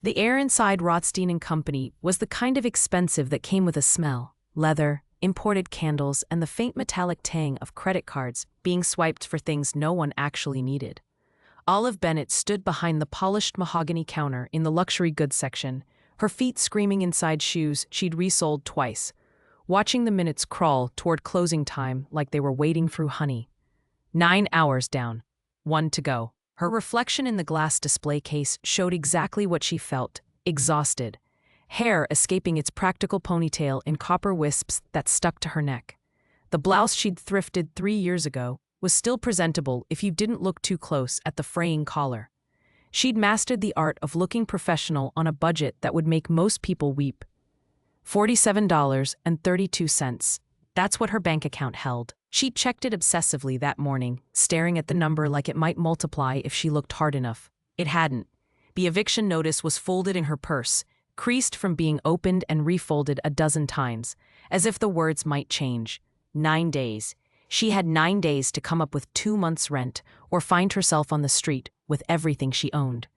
The air inside Rothstein and Company was the kind of expensive that came with a smell: leather, imported candles, and the faint metallic tang of credit cards being swiped for things no one actually needed. Olive Bennett stood behind the polished mahogany counter in the luxury goods section, her feet screaming inside shoes she'd resoled twice, watching the minutes crawl toward closing time like they were wading through honey. 9 hours down. 1 to go. Her reflection in the glass display case showed exactly what she felt: exhausted. Hair escaping its practical ponytail in copper wisps that stuck to her neck. The blouse she'd thrifted 3 years ago was still presentable if you didn't look too close at the fraying collar. She'd mastered the art of looking professional on a budget that would make most people weep. $47.32. That's what her bank account held. She checked it obsessively that morning, staring at the number like it might multiply if she looked hard enough. It hadn't. The eviction notice was folded in her purse, creased from being opened and refolded a dozen times, as if the words might change. 9 days. She had 9 days to come up with 2 months' rent or find herself on the street with everything she owned.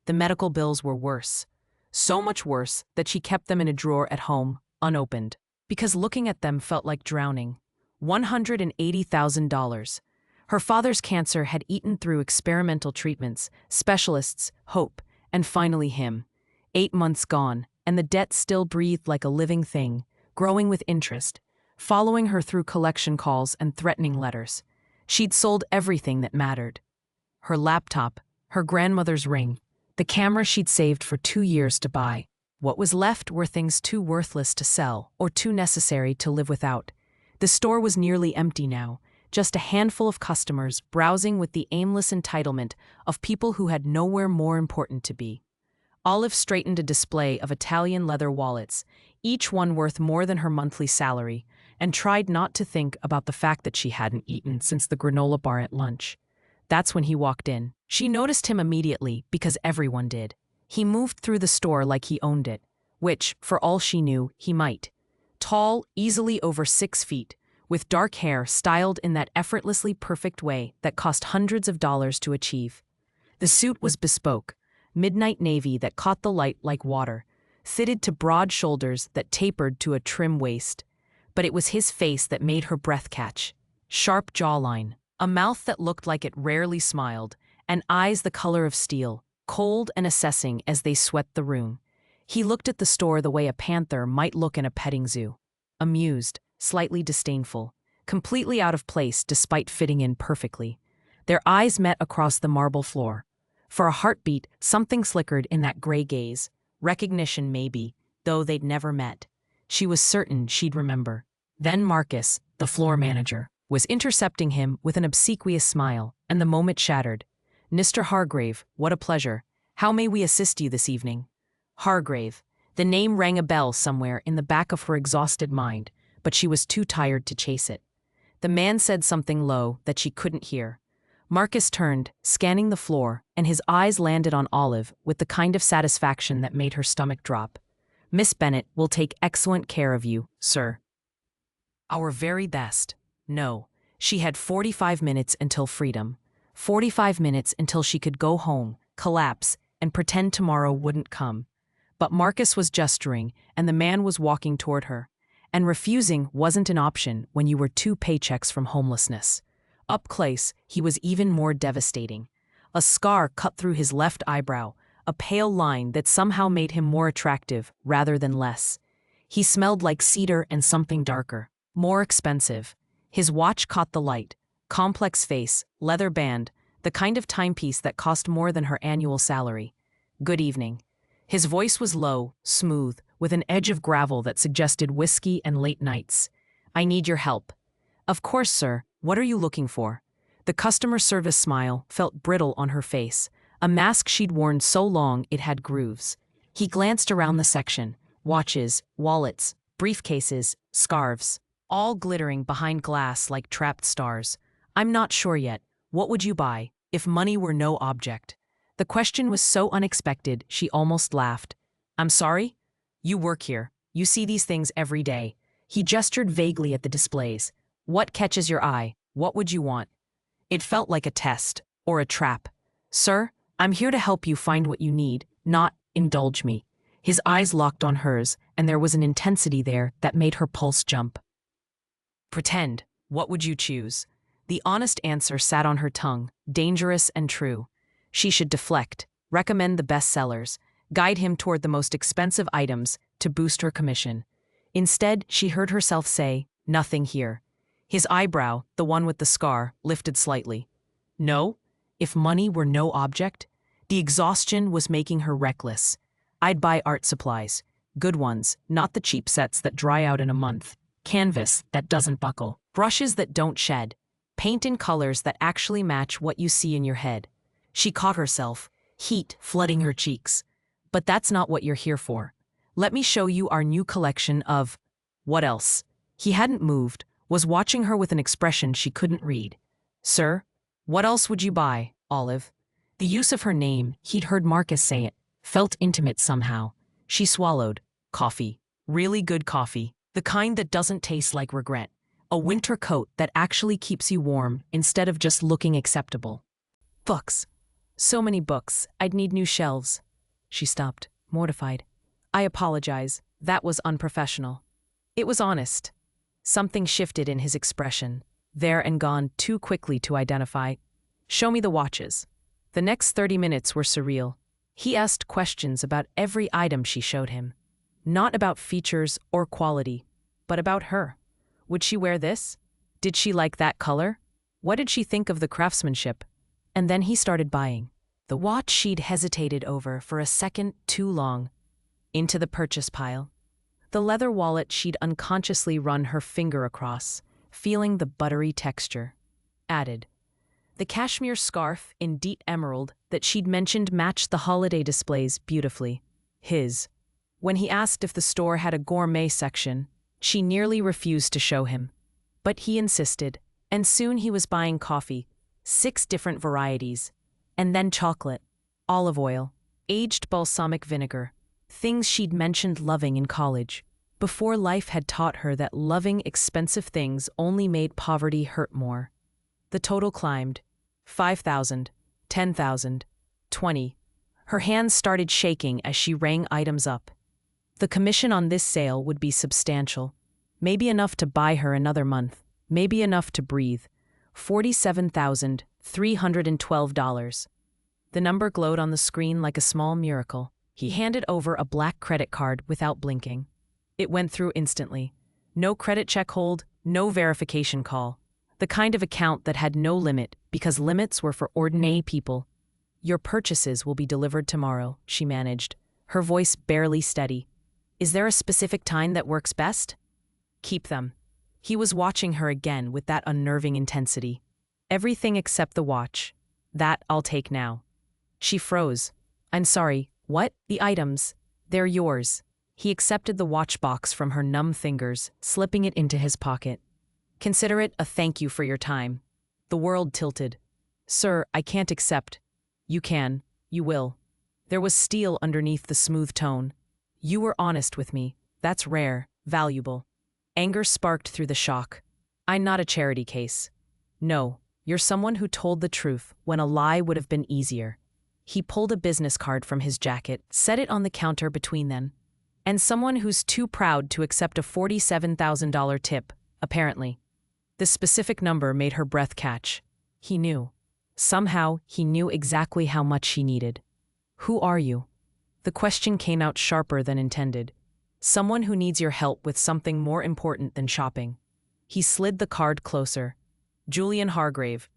The medical bills were worse. So much worse that she kept them in a drawer at home, unopened, because looking at them felt like drowning. $180,000. Her father's cancer had eaten through experimental treatments, specialists, hope, and finally him. 8 months gone, and the debt still breathed like a living thing, growing with interest, following her through collection calls and threatening letters. She'd sold everything that mattered. Her laptop, her grandmother's ring, the camera she'd saved for 2 years to buy. What was left were things too worthless to sell or too necessary to live without. The store was nearly empty now, just a handful of customers browsing with the aimless entitlement of people who had nowhere more important to be. Olive straightened a display of Italian leather wallets, each one worth more than her monthly salary, and tried not to think about the fact that she hadn't eaten since the granola bar at lunch. That's when he walked in. She noticed him immediately because everyone did. He moved through the store like he owned it, which, for all she knew, he might. Tall, easily over 6 feet, with dark hair styled in that effortlessly perfect way that cost hundreds of dollars to achieve. The suit was bespoke, midnight navy that caught the light like water, fitted to broad shoulders that tapered to a trim waist. But it was his face that made her breath catch. Sharp jawline, a mouth that looked like it rarely smiled, and eyes the color of steel, cold and assessing as they swept the room. He looked at the store the way a panther might look in a petting zoo. Amused, slightly disdainful, completely out of place despite fitting in perfectly. Their eyes met across the marble floor. For a heartbeat, something flickered in that gray gaze. Recognition maybe, though they'd never met. She was certain she'd remember. Then Marcus, the floor manager, was intercepting him with an obsequious smile, and the moment shattered. "Mr. Hargrave, what a pleasure. How may we assist you this evening?" Hargrave. The name rang a bell somewhere in the back of her exhausted mind, but she was too tired to chase it. The man said something low that she couldn't hear. Marcus turned, scanning the floor, and his eyes landed on Olive with the kind of satisfaction that made her stomach drop. "Miss Bennett will take excellent care of you, sir." Our very best. No, she had 45 minutes until freedom. 45 minutes until she could go home, collapse, and pretend tomorrow wouldn't come. But Marcus was gesturing, and the man was walking toward her. And refusing wasn't an option when you were 2 paychecks from homelessness. Up close, he was even more devastating. A scar cut through his left eyebrow, a pale line that somehow made him more attractive rather than less. He smelled like cedar and something darker, more expensive. His watch caught the light. Complex face, leather band, the kind of timepiece that cost more than her annual salary. "Good evening." His voice was low, smooth, with an edge of gravel that suggested whiskey and late nights. "I need your help." "Of course, sir. What are you looking for?" The customer service smile felt brittle on her face, a mask she'd worn so long it had grooves. He glanced around the section. Watches, wallets, briefcases, scarves, all glittering behind glass like trapped stars. "I'm not sure yet. What would you buy, if money were no object?" The question was so unexpected she almost laughed. "I'm sorry? You work here. You see these things every day." He gestured vaguely at the displays. "What catches your eye? What would you want?" It felt like a test, or a trap. "Sir, I'm here to help you find what you need, not indulge me." His eyes locked on hers, and there was an intensity there that made her pulse jump. "Pretend. What would you choose?" The honest answer sat on her tongue, dangerous and true. She should deflect, recommend the best sellers, guide him toward the most expensive items to boost her commission. Instead, she heard herself say, "Nothing here." His eyebrow, the one with the scar, lifted slightly. No? If money were no object? The exhaustion was making her reckless. "I'd buy art supplies. Good ones, not the cheap sets that dry out in a month. Canvas that doesn't buckle. Brushes that don't shed. Paint in colors that actually match what you see in your head." She caught herself, heat flooding her cheeks. "But that's not what you're here for. Let me show you our new collection of—" What else? He hadn't moved, was watching her with an expression she couldn't read. "Sir? What else would you buy, Olive?" The use of her name, he'd heard Marcus say it, felt intimate somehow. She swallowed. "Coffee. Really good coffee. The kind that doesn't taste like regret. A winter coat that actually keeps you warm instead of just looking acceptable. Books. So many books, I'd need new shelves." She stopped, mortified. "I apologize. That was unprofessional." It was honest. Something shifted in his expression, there and gone too quickly to identify. "Show me the watches." The next 30 minutes were surreal. He asked questions about every item she showed him. Not about features or quality, but about her. Would she wear this? Did she like that color? What did she think of the craftsmanship? And then he started buying. The watch she'd hesitated over for a second too long. Into the purchase pile. The leather wallet she'd unconsciously run her finger across, feeling the buttery texture. Added. The cashmere scarf in deep emerald that she'd mentioned matched the holiday displays beautifully. His. When he asked if the store had a gourmet section, she nearly refused to show him. But he insisted, and soon he was buying coffee, 6 different varieties, and then chocolate, olive oil, aged balsamic vinegar, things she'd mentioned loving in college, before life had taught her that loving expensive things only made poverty hurt more. The total climbed. 5,000, 10,000, 20. Her hands started shaking as she rang items up. The commission on this sale would be substantial. Maybe enough to buy her another month. Maybe enough to breathe. $47,312. The number glowed on the screen like a small miracle. He handed over a black credit card without blinking. It went through instantly. No credit check hold, no verification call. The kind of account that had no limit because limits were for ordinary people. "Your purchases will be delivered tomorrow," she managed, her voice barely steady. "Is there a specific time that works best?" "Keep them." He was watching her again with that unnerving intensity. "Everything except the watch. That I'll take now." She froze. "I'm sorry, what?" "The items. They're yours." He accepted the watch box from her numb fingers, slipping it into his pocket. "Consider it a thank you for your time." The world tilted. "Sir, I can't accept." "You can. You will." There was steel underneath the smooth tone. "You were honest with me. That's rare, valuable." Anger sparked through the shock. "I'm not a charity case." "No, you're someone who told the truth when a lie would have been easier." He pulled a business card from his jacket, set it on the counter between them. "And someone who's too proud to accept a $47,000 tip, apparently." The specific number made her breath catch. He knew. Somehow, he knew exactly how much she needed. "Who are you?" The question came out sharper than intended. "Someone who needs your help with something more important than shopping." He slid the card closer. "Julian Hargrave.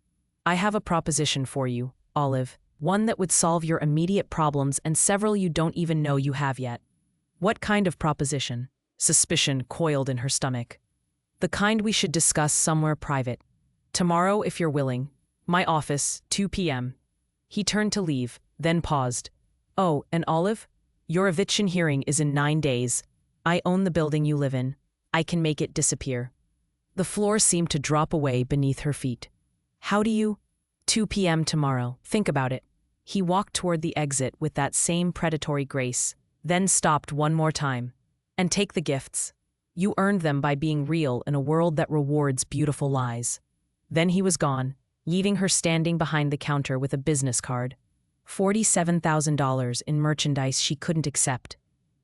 I have a proposition for you, Olive, one that would solve your immediate problems and several you don't even know you have yet." "What kind of proposition?" Suspicion coiled in her stomach. "The kind we should discuss somewhere private. Tomorrow, if you're willing. My office, 2 p.m. He turned to leave, then paused. "Oh, and Olive? Your eviction hearing is in 9 days. I own the building you live in. I can make it disappear." The floor seemed to drop away beneath her feet. "How do you—" 2 p.m. tomorrow. Think about it." He walked toward the exit with that same predatory grace, then stopped one more time. "And take the gifts. You earned them by being real in a world that rewards beautiful lies." Then he was gone, leaving her standing behind the counter with a business card. $47,000 in merchandise she couldn't accept,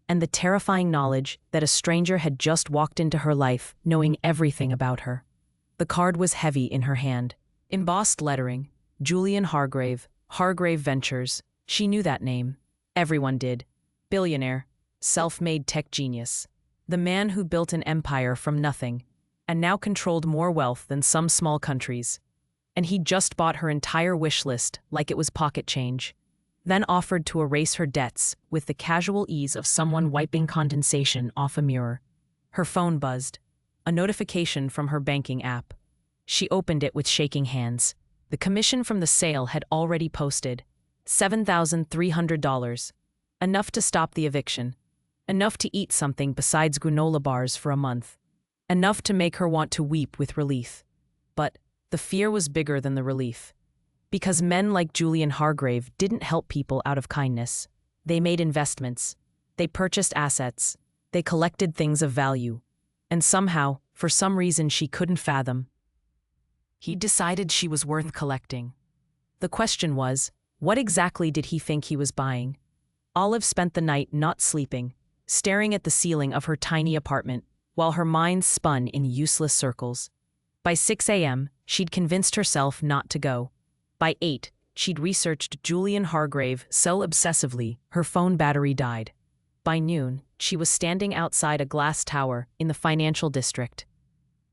and the terrifying knowledge that a stranger had just walked into her life knowing everything about her. The card was heavy in her hand. Embossed lettering, Julian Hargrave, Hargrave Ventures. She knew that name. Everyone did. Billionaire, self-made tech genius. The man who built an empire from nothing, and now controlled more wealth than some small countries. And he just bought her entire wish list like it was pocket change, then offered to erase her debts with the casual ease of someone wiping condensation off a mirror. Her phone buzzed. A notification from her banking app. She opened it with shaking hands. The commission from the sale had already posted. $7,300. Enough to stop the eviction. Enough to eat something besides granola bars for a month. Enough to make her want to weep with relief. But the fear was bigger than the relief. Because men like Julian Hargrave didn't help people out of kindness. They made investments. They purchased assets. They collected things of value. And somehow, for some reason she couldn't fathom, he decided she was worth collecting. The question was, what exactly did he think he was buying? Olive spent the night not sleeping, staring at the ceiling of her tiny apartment, while her mind spun in useless circles. By 6 a.m., she'd convinced herself not to go. By 8, she'd researched Julian Hargrave so obsessively her phone battery died. By noon, she was standing outside a glass tower in the financial district,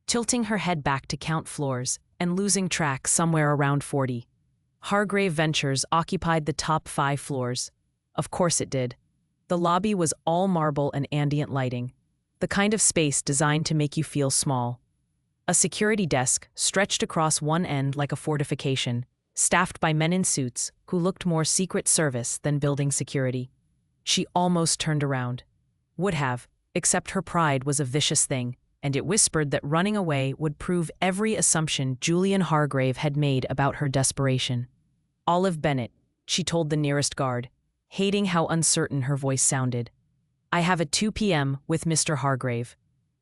tilting her head back to count floors and losing track somewhere around 40. Hargrave Ventures occupied the top 5 floors. Of course it did. The lobby was all marble and ambient lighting, the kind of space designed to make you feel small. A security desk stretched across one end like a fortification, staffed by men in suits who looked more Secret Service than building security. She almost turned around. Would have, except her pride was a vicious thing, and it whispered that running away would prove every assumption Julian Hargrave had made about her desperation. Olive Bennett, she told the nearest guard, hating how uncertain her voice sounded. I have at 2 p.m. with Mr. Hargrave.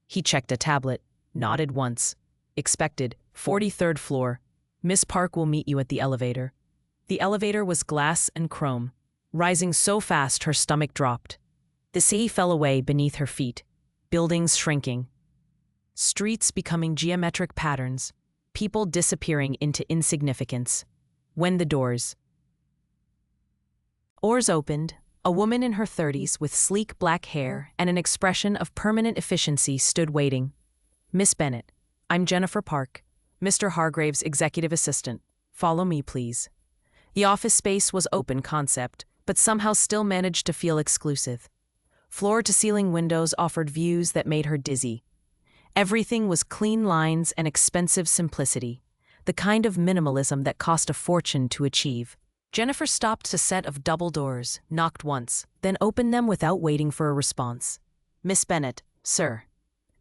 He checked a tablet, nodded once. Expected, 43rd floor. Miss Park will meet you at the elevator. The elevator was glass and chrome, rising so fast her stomach dropped. The sea fell away beneath her feet, buildings shrinking, streets becoming geometric patterns, people disappearing into insignificance. When the doors opened, a woman in her 30s with sleek black hair and an expression of permanent efficiency stood waiting. Miss Bennett, I'm Jennifer Park, Mr. Hargrave's executive assistant. Follow me, please. The office space was open concept, but somehow still managed to feel exclusive. Floor-to-ceiling windows offered views that made her dizzy. Everything was clean lines and expensive simplicity, the kind of minimalism that cost a fortune to achieve. Jennifer stopped a set of double doors, knocked once, then opened them without waiting for a response. Miss Bennett, sir.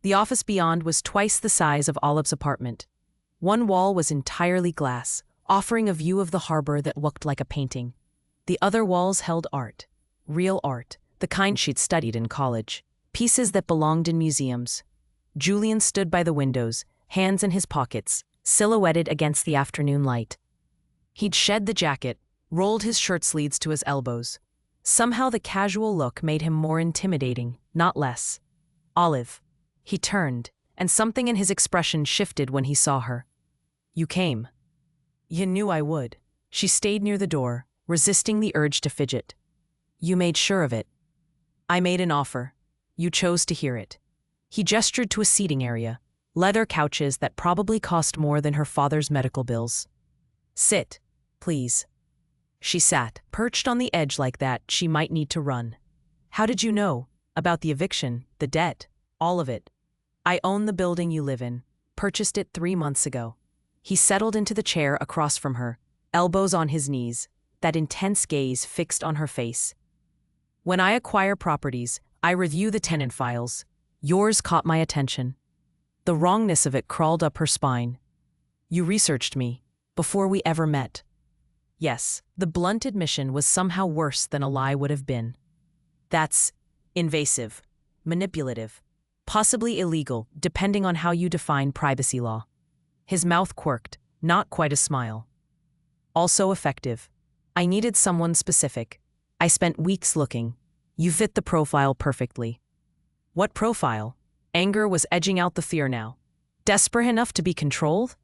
The office beyond was twice the size of Olive's apartment. One wall was entirely glass, offering a view of the harbor that looked like a painting. The other walls held art. Real art, the kind she'd studied in college. Pieces that belonged in museums. Julian stood by the windows, hands in his pockets, silhouetted against the afternoon light. He'd shed the jacket, rolled his shirt sleeves to his elbows. Somehow the casual look made him more intimidating, not less. Olive. He turned, and something in his expression shifted when he saw her. You came. You knew I would. She stayed near the door, resisting the urge to fidget. You made sure of it. I made an offer. You chose to hear it. He gestured to a seating area, leather couches that probably cost more than her father's medical bills. Sit, please. She sat, perched on the edge like that she might need to run. How did you know? About the eviction, the debt, all of it. I own the building you live in, purchased it 3 months ago. He settled into the chair across from her, elbows on his knees, that intense gaze fixed on her face. When I acquire properties, I review the tenant files. Yours caught my attention. The wrongness of it crawled up her spine. You researched me, before we ever met. Yes, the blunt admission was somehow worse than a lie would have been. That's invasive, manipulative, possibly illegal, depending on how you define privacy law. His mouth quirked, not quite a smile. Also effective. I needed someone specific. I spent weeks looking. You fit the profile perfectly. What profile? Anger was edging out the fear now. Desperate enough to be controlled?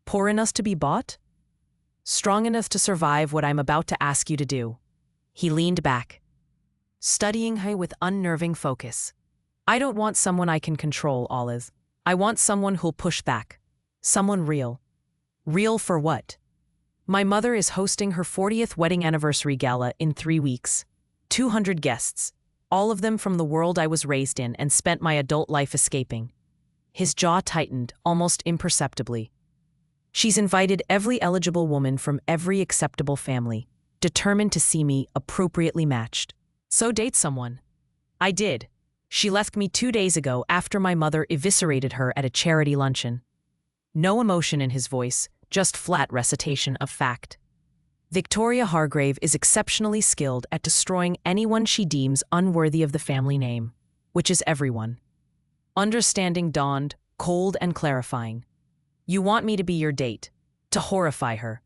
Poor enough to be bought? Strong enough to survive what I'm about to ask you to do. He leaned back, studying her with unnerving focus. I don't want someone I can control, Olive. I want someone who'll push back. Someone real. Real for what? My mother is hosting her 40th wedding anniversary gala in 3 weeks. 200 guests, all of them from the world I was raised in and spent my adult life escaping. His jaw tightened, almost imperceptibly. She's invited every eligible woman from every acceptable family, determined to see me appropriately matched. So date someone. I did. She left me 2 days ago after my mother eviscerated her at a charity luncheon. No emotion in his voice, just flat recitation of fact. Victoria Hargrave is exceptionally skilled at destroying anyone she deems unworthy of the family name, which is everyone. Understanding dawned, cold and clarifying. You want me to be your date, to horrify her.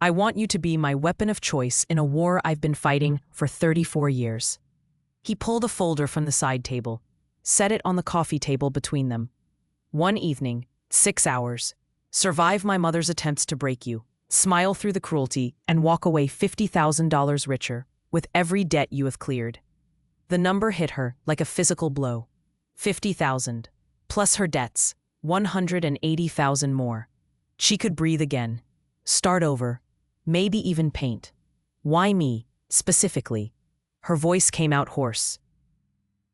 I want you to be my weapon of choice in a war I've been fighting for 34 years. He pulled a folder from the side table, set it on the coffee table between them. One evening, 6 hours. Survive my mother's attempts to break you, smile through the cruelty, and walk away $50,000 richer with every debt you have cleared. The number hit her like a physical blow. 50,000, plus her debts, 180,000 more. She could breathe again, start over, maybe even paint. Why me, specifically? Her voice came out hoarse.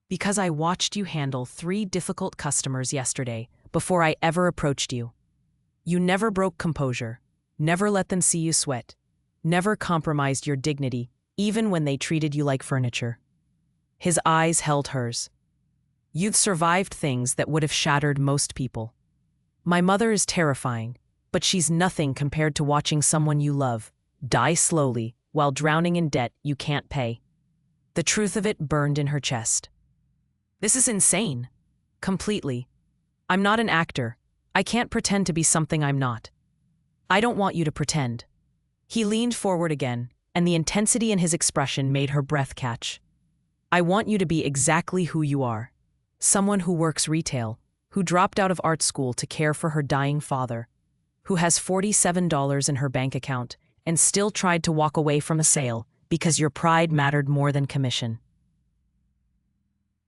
Because I watched you handle 3 difficult customers yesterday before I ever approached you. You never broke composure, never let them see you sweat, never compromised your dignity, even when they treated you like furniture. His eyes held hers. You've survived things that would have shattered most people. My mother is terrifying, but she's nothing compared to watching someone you love die slowly while drowning in debt you can't pay. The truth of it burned in her chest. This is insane. Completely. I'm not an actor. I can't pretend to be something I'm not. I don't want you to pretend. He leaned forward again, and the intensity in his expression made her breath catch. I want you to be exactly who you are. Someone who works retail, who dropped out of art school to care for her dying father, who has $47 in her bank account and still tried to walk away from a sale because your pride mattered more than commission.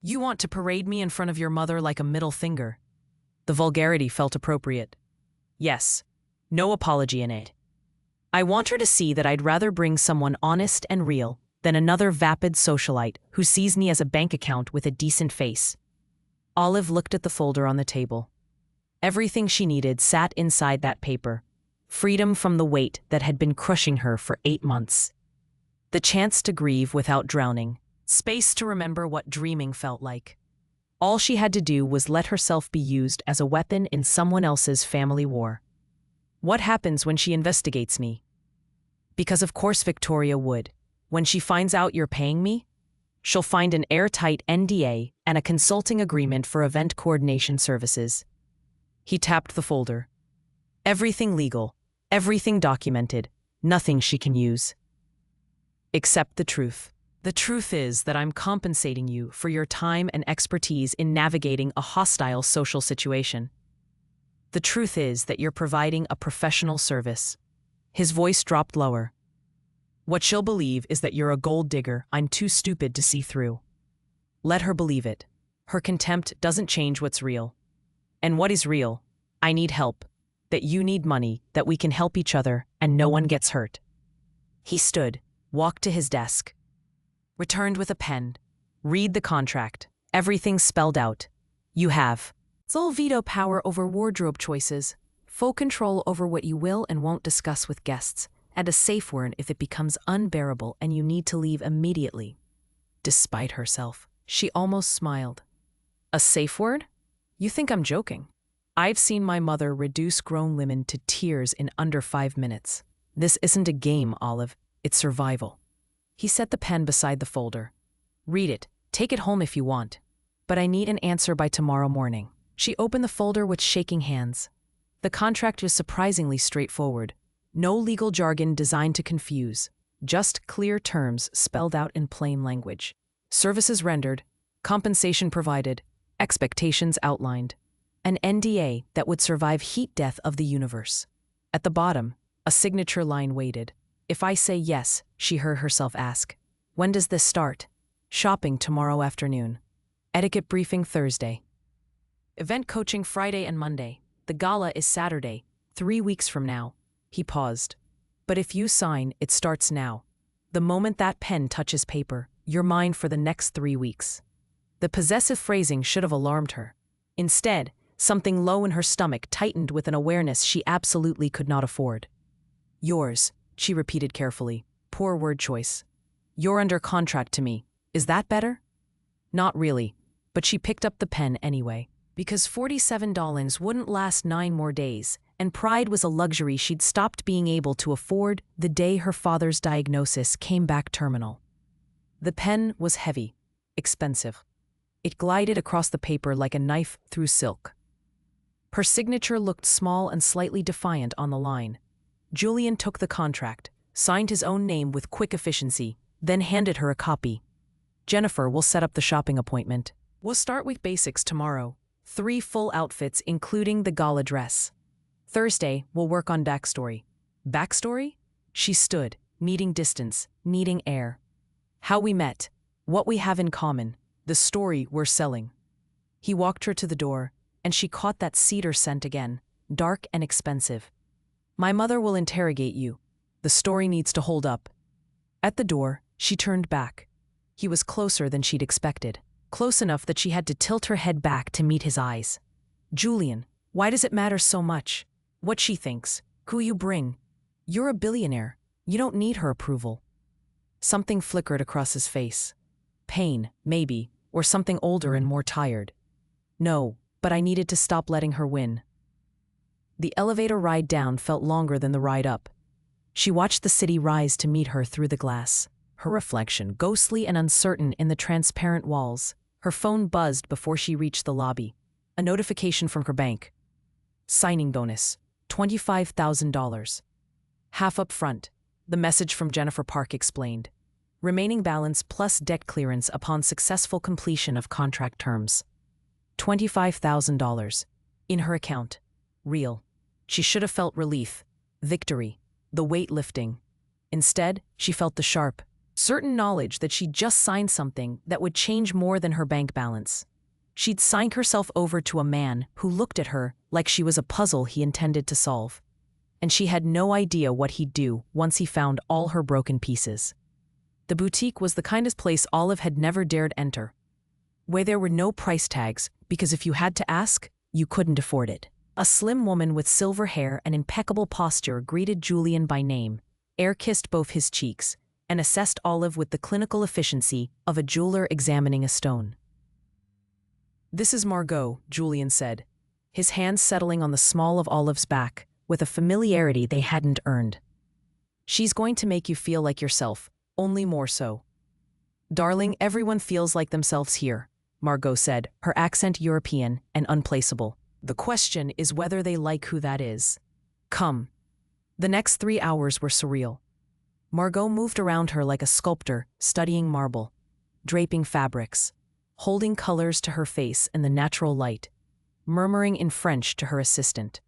You want to parade me in front of your mother like a middle finger. The vulgarity felt appropriate. Yes, no apology in it. I want her to see that I'd rather bring someone honest and real than another vapid socialite who sees me as a bank account with a decent face. Olive looked at the folder on the table. Everything she needed sat inside that paper. Freedom from the weight that had been crushing her for 8 months. The chance to grieve without drowning. Space to remember what dreaming felt like. All she had to do was let herself be used as a weapon in someone else's family war. What happens when she investigates me? Because of course Victoria would. When she finds out you're paying me, she'll find an airtight NDA and a consulting agreement for event coordination services. He tapped the folder. Everything legal, everything documented, nothing she can use. Except the truth. The truth is that I'm compensating you for your time and expertise in navigating a hostile social situation. The truth is that you're providing a professional service. His voice dropped lower. What she'll believe is that you're a gold digger I'm too stupid to see through. Let her believe it. Her contempt doesn't change what's real. And what is real? I need help. That you need money, that we can help each other, and no one gets hurt. He stood, walked to his desk. Returned with a pen. Read the contract. Everything's spelled out. You have sole veto power over wardrobe choices, full control over what you will and won't discuss with guests, and a safe word if it becomes unbearable and you need to leave immediately. Despite herself, she almost smiled. A safe word? You think I'm joking? I've seen my mother reduce grown women to tears in under 5 minutes. This isn't a game, Olive. It's survival. He set the pen beside the folder. Read it. Take it home if you want. But I need an answer by tomorrow morning. She opened the folder with shaking hands. The contract was surprisingly straightforward. No legal jargon designed to confuse. Just clear terms spelled out in plain language. Services rendered, compensation provided, expectations outlined. An NDA that would survive heat death of the universe. At the bottom, a signature line waited. If I say yes, she heard herself ask. When does this start? Shopping tomorrow afternoon. Etiquette briefing Thursday. Event coaching Friday and Monday. The gala is Saturday, 3 weeks from now. He paused. But if you sign, it starts now. The moment that pen touches paper, you're mine for the next 3 weeks. The possessive phrasing should have alarmed her. Instead, something low in her stomach tightened with an awareness she absolutely could not afford. Yours, she repeated carefully. Poor word choice. You're under contract to me. Is that better? Not really, but she picked up the pen anyway. Because $47 wouldn't last 9 more days, and pride was a luxury she'd stopped being able to afford the day her father's diagnosis came back terminal. The pen was heavy, expensive. It glided across the paper like a knife through silk. Her signature looked small and slightly defiant on the line. Julian took the contract, signed his own name with quick efficiency, then handed her a copy. Jennifer will set up the shopping appointment. We'll start with basics tomorrow. 3 full outfits including the gala dress. Thursday, we'll work on backstory. Backstory? She stood, needing distance, needing air. How we met, what we have in common, the story we're selling. He walked her to the door, and she caught that cedar scent again, dark and expensive. My mother will interrogate you. The story needs to hold up. At the door, she turned back. He was closer than she'd expected. Close enough that she had to tilt her head back to meet his eyes. Julian, why does it matter so much? What she thinks, who you bring. You're a billionaire. You don't need her approval. Something flickered across his face. Pain, maybe, or something older and more tired. No, but I needed to stop letting her win. The elevator ride down felt longer than the ride up. She watched the city rise to meet her through the glass. Her reflection, ghostly and uncertain in the transparent walls. Her phone buzzed before she reached the lobby. A notification from her bank. Signing bonus, $25,000. Half up front, the message from Jennifer Park explained. Remaining balance plus debt clearance upon successful completion of contract terms. $25,000. In her account. Real. She should have felt relief, victory, the weight lifting. Instead, she felt the sharp, certain knowledge that she'd just signed something that would change more than her bank balance. She'd signed herself over to a man who looked at her like she was a puzzle he intended to solve. And she had no idea what he'd do once he found all her broken pieces. The boutique was the kind of place Olive had never dared enter, where there were no price tags, because if you had to ask, you couldn't afford it. A slim woman with silver hair and impeccable posture greeted Julian by name, air-kissed both his cheeks, and assessed Olive with the clinical efficiency of a jeweler examining a stone. This is Margot, Julian said, his hands settling on the small of Olive's back, with a familiarity they hadn't earned. She's going to make you feel like yourself, only more so. Darling, everyone feels like themselves here, Margot said, her accent European and unplaceable. The question is whether they like who that is. Come. The next 3 hours were surreal. Margot moved around her like a sculptor, studying marble, draping fabrics, holding colors to her face in the natural light, murmuring in French to her assistant.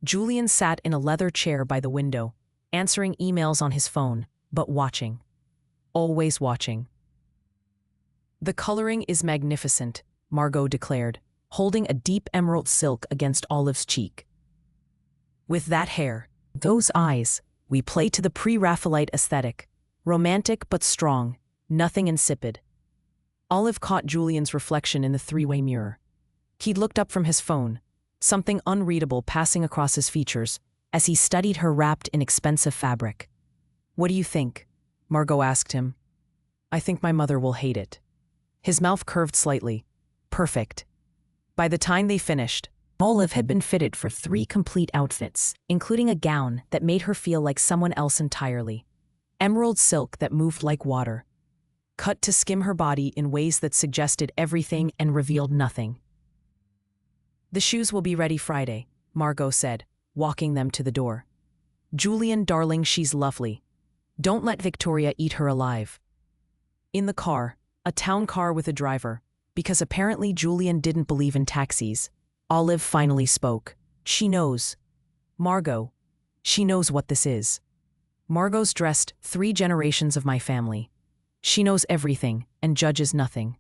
Julian sat in a leather chair by the window, answering emails on his phone, but watching. Always watching. The coloring is magnificent, Margot declared, holding a deep emerald silk against Olive's cheek. With that hair, those eyes, we play to the pre-Raphaelite aesthetic, romantic but strong, nothing insipid. Olive caught Julian's reflection in the 3-way mirror. He'd looked up from his phone, something unreadable passing across his features, as he studied her wrapped in expensive fabric. What do you think? Margot asked him. I think my mother will hate it. His mouth curved slightly. Perfect. By the time they finished, Olive had been fitted for 3 complete outfits, including a gown that made her feel like someone else entirely. Emerald silk that moved like water. Cut to skim her body in ways that suggested everything and revealed nothing. The shoes will be ready Friday, Margot said, walking them to the door. Julian, darling, she's lovely. Don't let Victoria eat her alive. In the car, a town car with a driver, because apparently Julian didn't believe in taxis, Olive finally spoke. She knows. Margot. She knows what this is. Margot's dressed 3 generations of my family. She knows everything and judges nothing.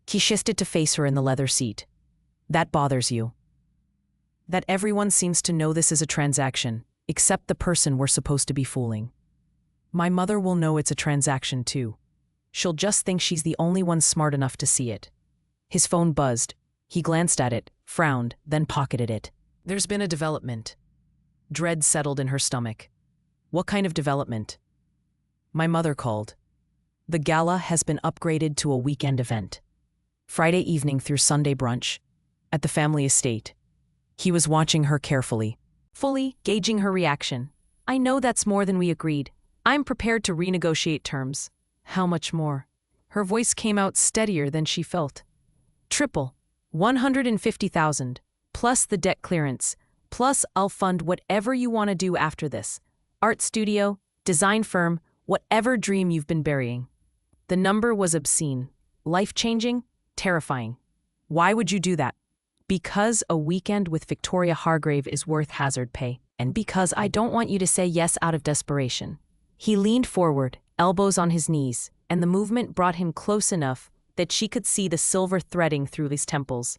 He shifted to face her in the leather seat. That bothers you. That everyone seems to know this is a transaction, except the person we're supposed to be fooling. My mother will know it's a transaction too. She'll just think she's the only one smart enough to see it. His phone buzzed. He glanced at it, frowned, then pocketed it. There's been a development. Dread settled in her stomach. What kind of development? My mother called. The gala has been upgraded to a weekend event. Friday evening through Sunday brunch. At the family estate. He was watching her carefully, fully gauging her reaction. I know that's more than we agreed. I'm prepared to renegotiate terms. How much more? Her voice came out steadier than she felt. Triple. 150,000. Plus the debt clearance. Plus I'll fund whatever you want to do after this. Art studio, design firm, whatever dream you've been burying. The number was obscene. Life-changing, terrifying. Why would you do that? Because a weekend with Victoria Hargrave is worth hazard pay, and because I don't want you to say yes out of desperation. He leaned forward, elbows on his knees, and the movement brought him close enough that she could see the silver threading through his temples.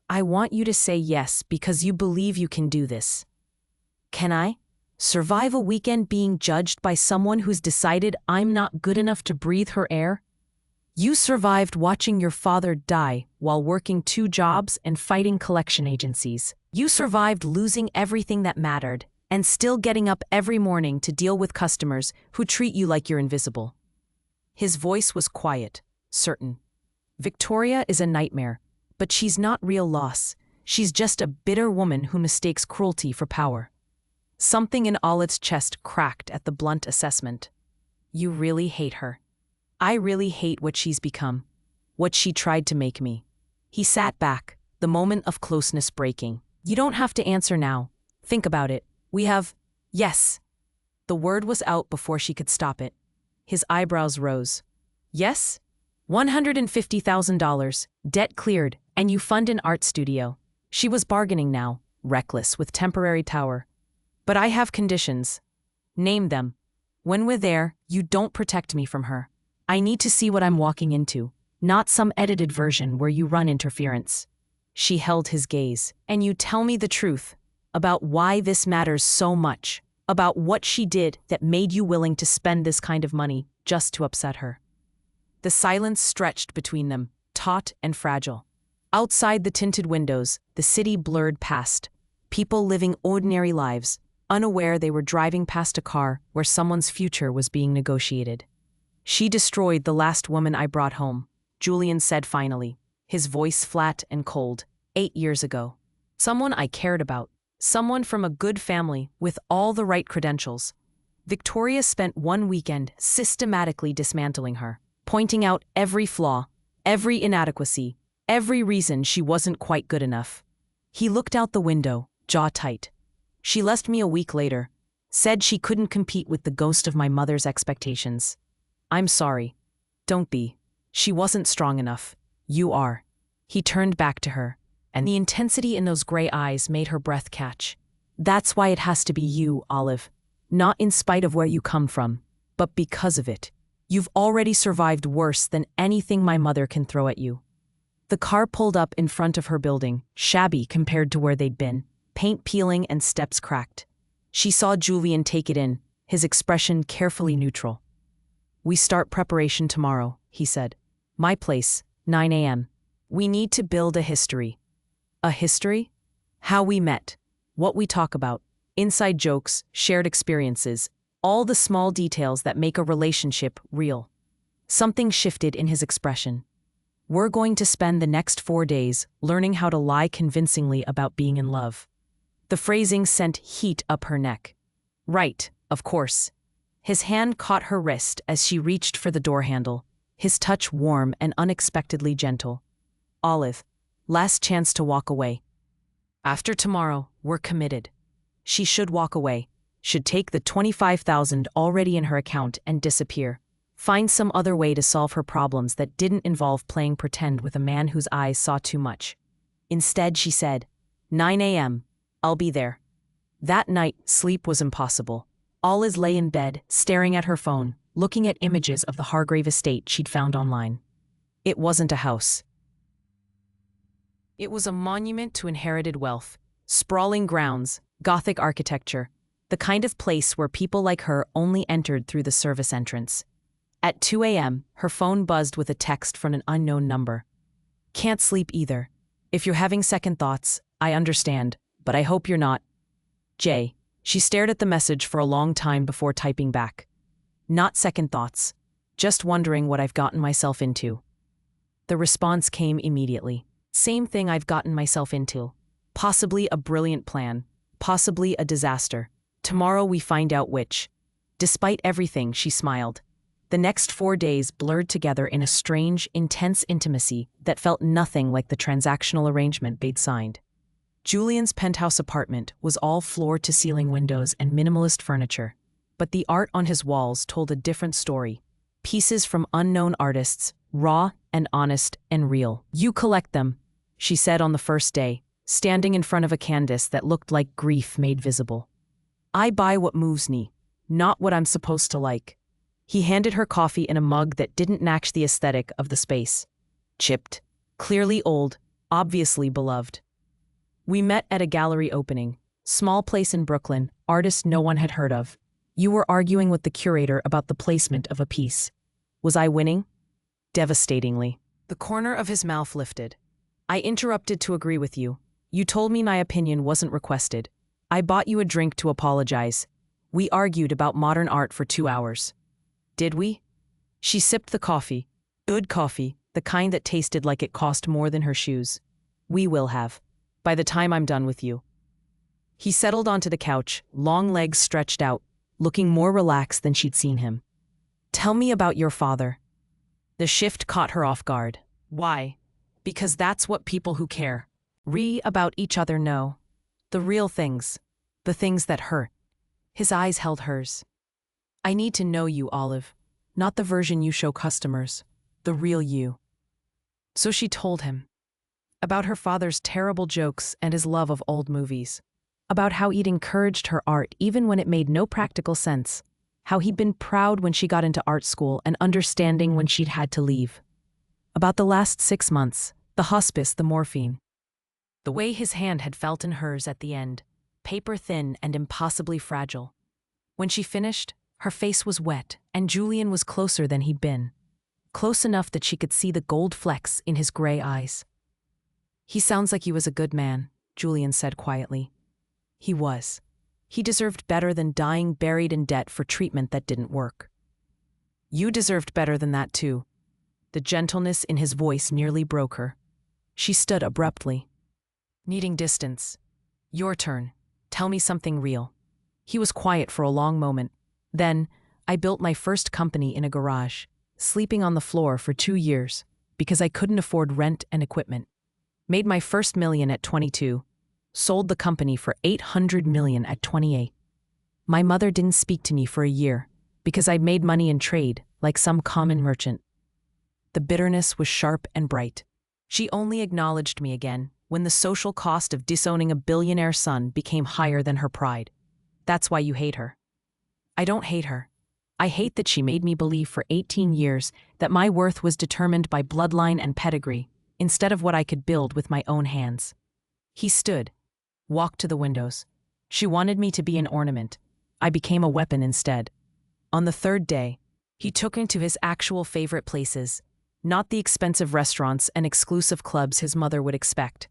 I want you to say yes because you believe you can do this. Can I? Survive a weekend being judged by someone who's decided I'm not good enough to breathe her air? You survived watching your father die while working 2 jobs and fighting collection agencies. You survived losing everything that mattered and still getting up every morning to deal with customers who treat you like you're invisible. His voice was quiet, certain. Victoria is a nightmare, but she's not real loss. She's just a bitter woman who mistakes cruelty for power. Something in Olive's chest cracked at the blunt assessment. You really hate her. I really hate what she's become, what she tried to make me. He sat back, the moment of closeness breaking. You don't have to answer now. Think about it. We have... Yes. The word was out before she could stop it. His eyebrows rose. Yes? $150,000, debt cleared, and you fund an art studio. She was bargaining now, reckless, with temporary power. But I have conditions. Name them. When we're there, you don't protect me from her. I need to see what I'm walking into, not some edited version where you run interference. She held his gaze. And you tell me the truth about why this matters so much, about what she did that made you willing to spend this kind of money just to upset her. The silence stretched between them, taut and fragile. Outside the tinted windows, the city blurred past, people living ordinary lives, unaware they were driving past a car where someone's future was being negotiated. She destroyed the last woman I brought home, Julian said finally, his voice flat and cold. 8 years ago. Someone I cared about. Someone from a good family with all the right credentials. Victoria spent one weekend systematically dismantling her, pointing out every flaw, every inadequacy, every reason she wasn't quite good enough. He looked out the window, jaw tight. She left me a week later, said she couldn't compete with the ghost of my mother's expectations. I'm sorry. Don't be. She wasn't strong enough. You are. He turned back to her, and the intensity in those gray eyes made her breath catch. That's why it has to be you, Olive. Not in spite of where you come from, but because of it. You've already survived worse than anything my mother can throw at you. The car pulled up in front of her building, shabby compared to where they'd been, paint peeling and steps cracked. She saw Julian take it in, his expression carefully neutral. We start preparation tomorrow, he said. My place, 9 a.m. We need to build a history. A history? How we met, what we talk about, inside jokes, shared experiences, all the small details that make a relationship real. Something shifted in his expression. We're going to spend the next 4 days learning how to lie convincingly about being in love. The phrasing sent heat up her neck. Right, of course. His hand caught her wrist as she reached for the door handle, his touch warm and unexpectedly gentle. Olive, last chance to walk away. After tomorrow, we're committed. She should walk away, should take the 25,000 already in her account and disappear. Find some other way to solve her problems that didn't involve playing pretend with a man whose eyes saw too much. Instead, she said, 9 a.m., I'll be there. That night, sleep was impossible. Alice lay in bed, staring at her phone, looking at images of the Hargrave estate she'd found online. It wasn't a house. It was a monument to inherited wealth, sprawling grounds, Gothic architecture, the kind of place where people like her only entered through the service entrance. At 2 a.m., her phone buzzed with a text from an unknown number. Can't sleep either. If you're having second thoughts, I understand, but I hope you're not. Jay. She stared at the message for a long time before typing back. Not second thoughts. Just wondering what I've gotten myself into. The response came immediately. Same thing I've gotten myself into. Possibly a brilliant plan. Possibly a disaster. Tomorrow we find out which. Despite everything, she smiled. The next 4 days blurred together in a strange, intense intimacy that felt nothing like the transactional arrangement they'd signed. Julian's penthouse apartment was all floor-to-ceiling windows and minimalist furniture, but the art on his walls told a different story. Pieces from unknown artists, raw and honest and real. You collect them, she said on the first day, standing in front of a canvas that looked like grief made visible. I buy what moves me, not what I'm supposed to like. He handed her coffee in a mug that didn't match the aesthetic of the space. Chipped, clearly old, obviously beloved. We met at a gallery opening, small place in Brooklyn, artist no one had heard of. You were arguing with the curator about the placement of a piece. Was I winning? Devastatingly. The corner of his mouth lifted. I interrupted to agree with you. You told me my opinion wasn't requested. I bought you a drink to apologize. We argued about modern art for 2 hours. Did we? She sipped the coffee. Good coffee, the kind that tasted like it cost more than her shoes. We will have. By the time I'm done with you. He settled onto the couch, long legs stretched out, looking more relaxed than she'd seen him. Tell me about your father. The shift caught her off guard. Why? Because that's what people who care about each other know. The real things. The things that hurt. His eyes held hers. I need to know you, Olive. Not the version you show customers. The real you. So she told him. About her father's terrible jokes and his love of old movies. About how he'd encouraged her art even when it made no practical sense. How he'd been proud when she got into art school and understanding when she'd had to leave. About the last 6 months, the hospice, the morphine. The way his hand had felt in hers at the end, paper thin and impossibly fragile. When she finished, her face was wet and Julian was closer than he'd been. Close enough that she could see the gold flecks in his gray eyes. He sounds like he was a good man, Julian said quietly. He was. He deserved better than dying buried in debt for treatment that didn't work. You deserved better than that too. The gentleness in his voice nearly broke her. She stood abruptly. Needing distance. Your turn. Tell me something real. He was quiet for a long moment. Then, I built my first company in a garage, sleeping on the floor for 2 years, because I couldn't afford rent and equipment. Made my first million at 22. Sold the company for $800 million at 28. My mother didn't speak to me for a year, because I'd made money in trade, like some common merchant. The bitterness was sharp and bright. She only acknowledged me again when the social cost of disowning a billionaire son became higher than her pride. That's why you hate her. I don't hate her. I hate that she made me believe for 18 years that my worth was determined by bloodline and pedigree, instead of what I could build with my own hands. He stood, walked to the windows. She wanted me to be an ornament. I became a weapon instead. On the 3rd day, he took me to his actual favorite places, not the expensive restaurants and exclusive clubs his mother would expect,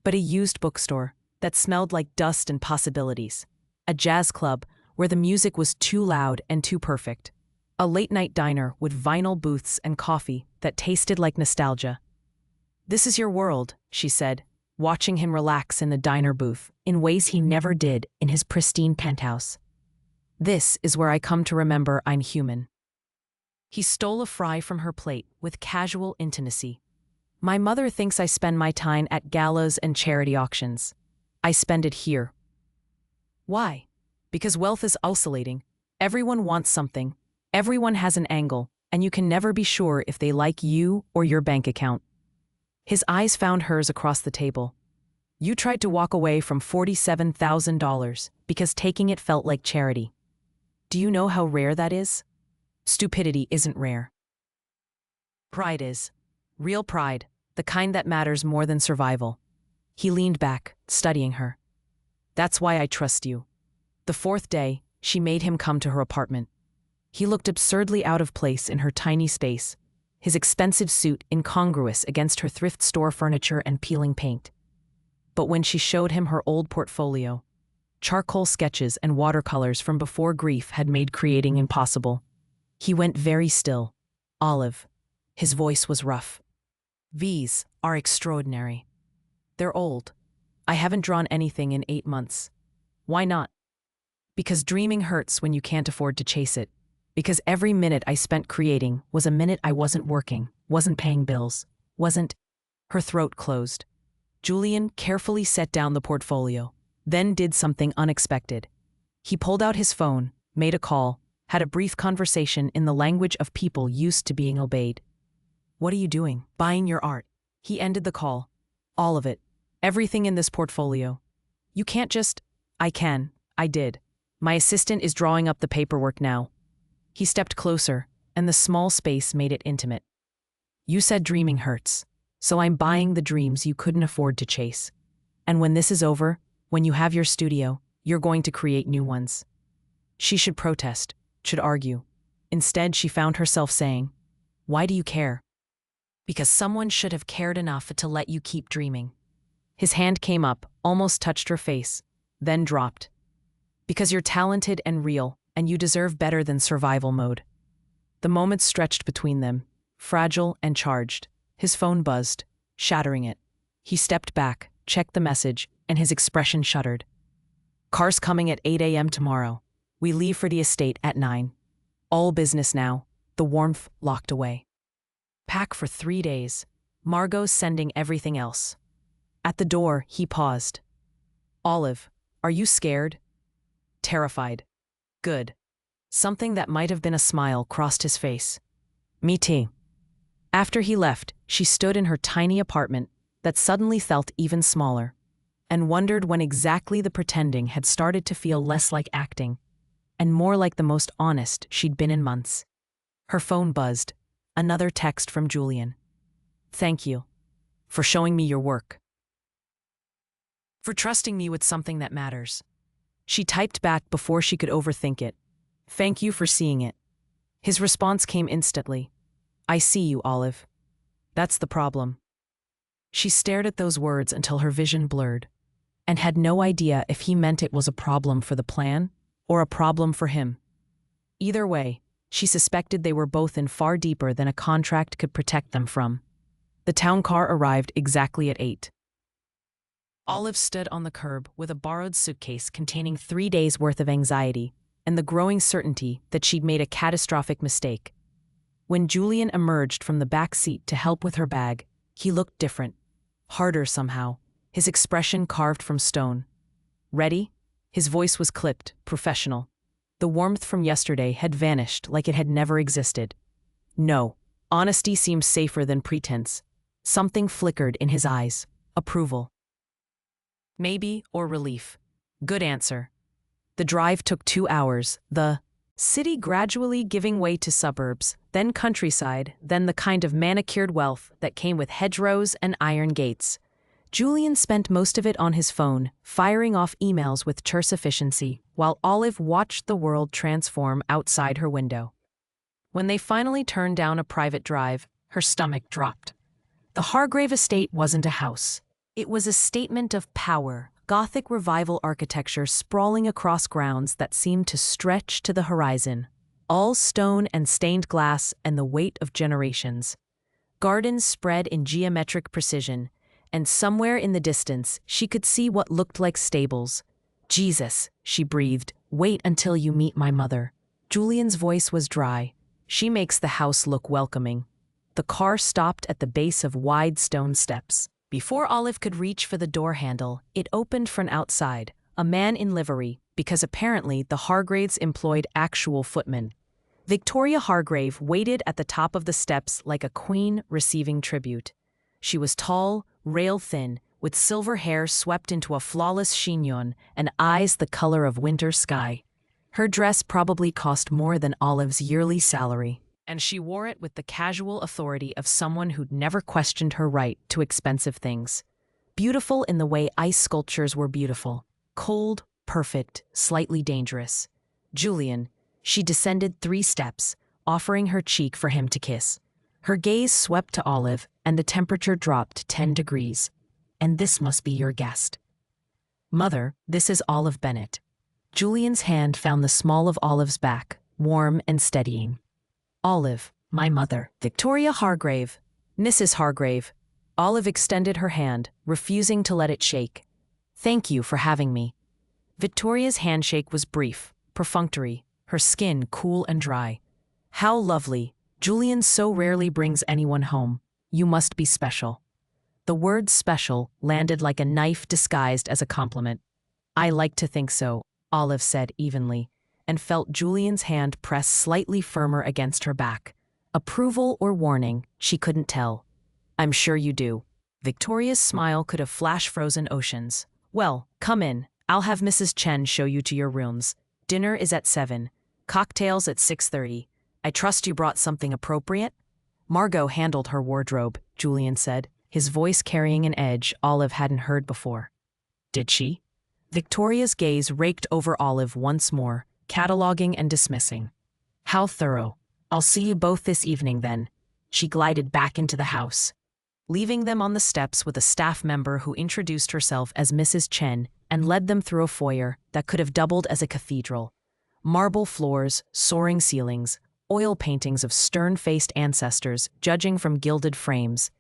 but a used bookstore that smelled like dust and possibilities, a jazz club where the music was too loud and too perfect, a late-night diner with vinyl booths and coffee that tasted like nostalgia. This is your world, she said, watching him relax in the diner booth in ways he never did in his pristine penthouse. This is where I come to remember I'm human. He stole a fry from her plate with casual intimacy. My mother thinks I spend my time at galas and charity auctions. I spend it here. Why? Because wealth is oscillating. Everyone wants something. Everyone has an angle, and you can never be sure if they like you or your bank account. His eyes found hers across the table. You tried to walk away from $47,000 because taking it felt like charity. Do you know how rare that is? Stupidity isn't rare. Pride is. Real pride, the kind that matters more than survival. He leaned back, studying her. That's why I trust you. The fourth day, she made him come to her apartment. He looked absurdly out of place in her tiny space, his expensive suit incongruous against her thrift store furniture and peeling paint. But when she showed him her old portfolio, charcoal sketches and watercolors from before grief had made creating impossible, he went very still. Olive. His voice was rough. These are extraordinary. They're old. I haven't drawn anything in 8 months. Why not? Because dreaming hurts when you can't afford to chase it. Because every minute I spent creating was a minute I wasn't working, wasn't paying bills, wasn't. Her throat closed. Julian carefully set down the portfolio, then did something unexpected. He pulled out his phone, made a call, had a brief conversation in the language of people used to being obeyed. What are you doing? Buying your art. He ended the call. All of it. Everything in this portfolio. You can't just. I can. I did. My assistant is drawing up the paperwork now. He stepped closer, and the small space made it intimate. You said dreaming hurts, so I'm buying the dreams you couldn't afford to chase. And when this is over, when you have your studio, you're going to create new ones. She should protest, should argue. Instead, she found herself saying, "Why do you care?" Because someone should have cared enough to let you keep dreaming. His hand came up, almost touched her face, then dropped. Because you're talented and real, and you deserve better than survival mode. The moments stretched between them, fragile and charged. His phone buzzed, shattering it. He stepped back, checked the message, and his expression shuddered. Car's coming at 8 a.m. tomorrow. We leave for the estate at 9. All business now, the warmth locked away. Pack for 3 days. Margot's sending everything else. At the door, he paused. Olive, are you scared? Terrified. Good. Something that might have been a smile crossed his face. Me too. After he left, she stood in her tiny apartment that suddenly felt even smaller, and wondered when exactly the pretending had started to feel less like acting, and more like the most honest she'd been in months. Her phone buzzed. Another text from Julian. Thank you. For showing me your work. For trusting me with something that matters. She typed back before she could overthink it. Thank you for seeing it. His response came instantly. I see you, Olive. That's the problem. She stared at those words until her vision blurred, and had no idea if he meant it was a problem for the plan or a problem for him. Either way, she suspected they were both in far deeper than a contract could protect them from. The town car arrived exactly at 8. Olive stood on the curb with a borrowed suitcase containing 3 days' worth of anxiety and the growing certainty that she'd made a catastrophic mistake. When Julian emerged from the back seat to help with her bag, he looked different, harder somehow, his expression carved from stone. Ready? His voice was clipped, professional. The warmth from yesterday had vanished like it had never existed. No, honesty seemed safer than pretense. Something flickered in his eyes. Approval. Maybe, or relief. Good answer. The drive took 2 hours, the city gradually giving way to suburbs, then countryside, then the kind of manicured wealth that came with hedgerows and iron gates. Julian spent most of it on his phone, firing off emails with terse efficiency, while Olive watched the world transform outside her window. When they finally turned down a private drive, her stomach dropped. The Hargrave estate wasn't a house. It was a statement of power, Gothic revival architecture sprawling across grounds that seemed to stretch to the horizon, all stone and stained glass and the weight of generations. Gardens spread in geometric precision, and somewhere in the distance she could see what looked like stables. Jesus, she breathed, wait until you meet my mother. Julian's voice was dry. She makes the house look welcoming. The car stopped at the base of wide stone steps. Before Olive could reach for the door handle, it opened from outside. A man in livery, because apparently the Hargraves employed actual footmen. Victoria Hargrave waited at the top of the steps like a queen receiving tribute. She was tall, rail-thin, with silver hair swept into a flawless chignon and eyes the color of winter sky. Her dress probably cost more than Olive's yearly salary, and she wore it with the casual authority of someone who'd never questioned her right to expensive things. Beautiful in the way ice sculptures were beautiful. Cold, perfect, slightly dangerous. Julian. She descended 3 steps, offering her cheek for him to kiss. Her gaze swept to Olive, and the temperature dropped 10 degrees. And this must be your guest. Mother, this is Olive Bennett. Julian's hand found the small of Olive's back, warm and steadying. Olive, my mother. Victoria Hargrave. Mrs. Hargrave. Olive extended her hand, refusing to let it shake. Thank you for having me. Victoria's handshake was brief, perfunctory, her skin cool and dry. How lovely. Julian so rarely brings anyone home. You must be special. The word special landed like a knife disguised as a compliment. I like to think so, Olive said evenly, and felt Julian's hand press slightly firmer against her back. Approval or warning, she couldn't tell. I'm sure you do. Victoria's smile could have flash-frozen oceans. Well, come in. I'll have Mrs. Chen show you to your rooms. Dinner is at 7. Cocktails at 6:30. I trust you brought something appropriate? Margot handled her wardrobe, Julian said, his voice carrying an edge Olive hadn't heard before. Did she? Victoria's gaze raked over Olive once more, cataloging and dismissing. How thorough. I'll see you both this evening then. She glided back into the house, leaving them on the steps with a staff member who introduced herself as Mrs. Chen and led them through a foyer that could have doubled as a cathedral. Marble floors, soaring ceilings, oil paintings of stern-faced ancestors judging from gilded frames.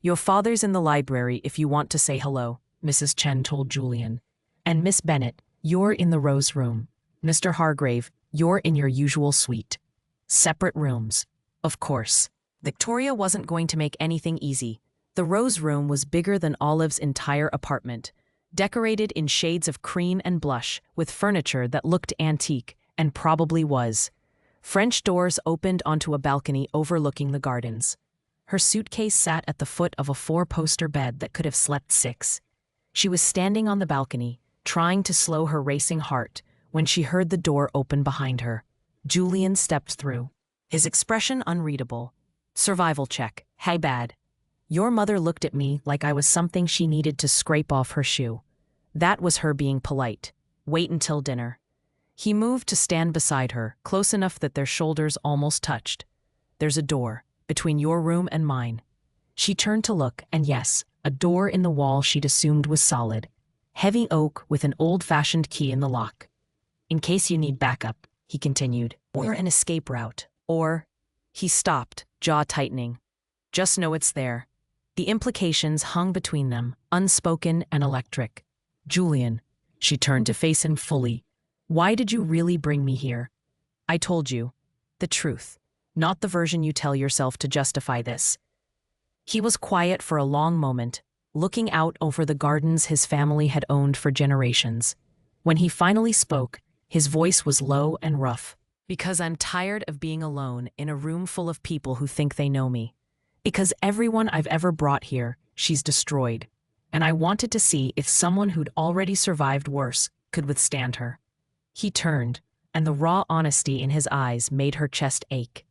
Your father's in the library if you want to say hello, Mrs. Chen told Julian. And Miss Bennett, you're in the Rose Room. Mr. Hargrave, you're in your usual suite. Separate rooms. Of course. Victoria wasn't going to make anything easy. The Rose Room was bigger than Olive's entire apartment, decorated in shades of cream and blush, with furniture that looked antique, and probably was. French doors opened onto a balcony overlooking the gardens. Her suitcase sat at the foot of a 4-poster bed that could have slept 6. She was standing on the balcony, trying to slow her racing heart, when she heard the door open behind her. Julian stepped through, his expression unreadable. Survival check. Hey, bad. Your mother looked at me like I was something she needed to scrape off her shoe. That was her being polite. Wait until dinner. He moved to stand beside her, close enough that their shoulders almost touched. There's a door between your room and mine. She turned to look, and yes, a door in the wall she'd assumed was solid. Heavy oak with an old-fashioned key in the lock. In case you need backup, he continued, or an escape route, or... He stopped, jaw tightening. Just know it's there. The implications hung between them, unspoken and electric. Julian. She turned to face him fully. Why did you really bring me here? I told you. The truth. Not the version you tell yourself to justify this. He was quiet for a long moment, looking out over the gardens his family had owned for generations. When he finally spoke, his voice was low and rough. Because I'm tired of being alone in a room full of people who think they know me. Because everyone I've ever brought here, she's destroyed. And I wanted to see if someone who'd already survived worse could withstand her. He turned, and the raw honesty in his eyes made her chest ache.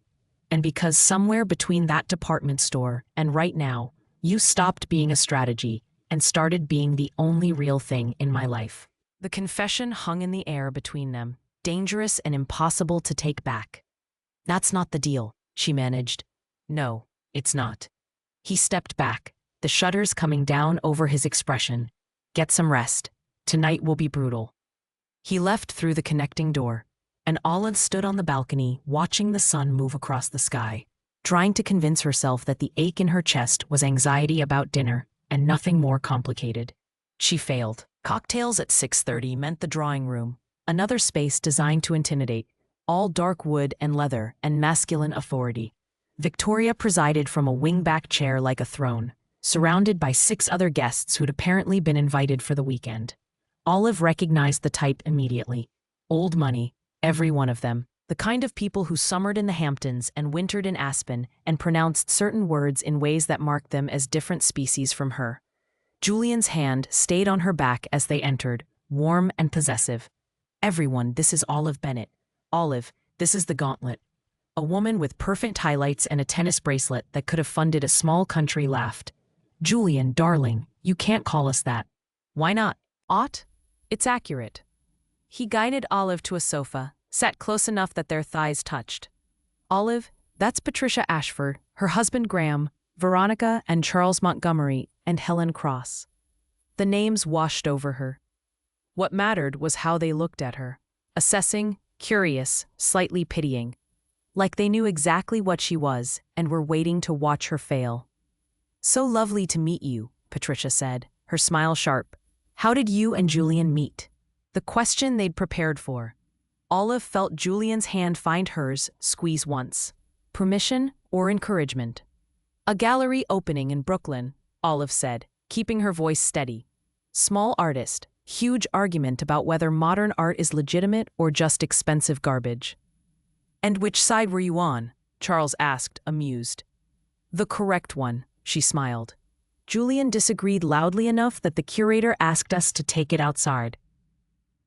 And because somewhere between that department store and right now, you stopped being a strategy and started being the only real thing in my life. The confession hung in the air between them, dangerous and impossible to take back. That's not the deal, she managed. No, it's not. He stepped back, the shutters coming down over his expression. Get some rest. Tonight will be brutal. He left through the connecting door, and Olive stood on the balcony watching the sun move across the sky, trying to convince herself that the ache in her chest was anxiety about dinner and nothing more complicated. She failed. Cocktails at 6:30 meant the drawing room, another space designed to intimidate, all dark wood and leather and masculine authority. Victoria presided from a wing-back chair like a throne, surrounded by 6 other guests who'd apparently been invited for the weekend. Olive recognized the type immediately. Old money, every one of them. The kind of people who summered in the Hamptons and wintered in Aspen and pronounced certain words in ways that marked them as different species from her. Julian's hand stayed on her back as they entered, warm and possessive. Everyone, this is Olive Bennett. Olive, this is the gauntlet. A woman with perfect highlights and a tennis bracelet that could have funded a small country laughed. Julian, darling, you can't call us that. Why not? Ought? It's accurate. He guided Olive to a sofa, sat close enough that their thighs touched. Olive, that's Patricia Ashford, her husband Graham, Veronica and Charles Montgomery, and Helen Cross. The names washed over her. What mattered was how they looked at her, assessing, curious, slightly pitying, like they knew exactly what she was and were waiting to watch her fail. So lovely to meet you, Patricia said, her smile sharp. How did you and Julian meet? The question they'd prepared for. Olive felt Julian's hand find hers, squeeze once. Permission or encouragement? A gallery opening in Brooklyn, Olive said, keeping her voice steady. Small artist, huge argument about whether modern art is legitimate or just expensive garbage. And which side were you on? Charles asked, amused. The correct one, she smiled. Julian disagreed loudly enough that the curator asked us to take it outside.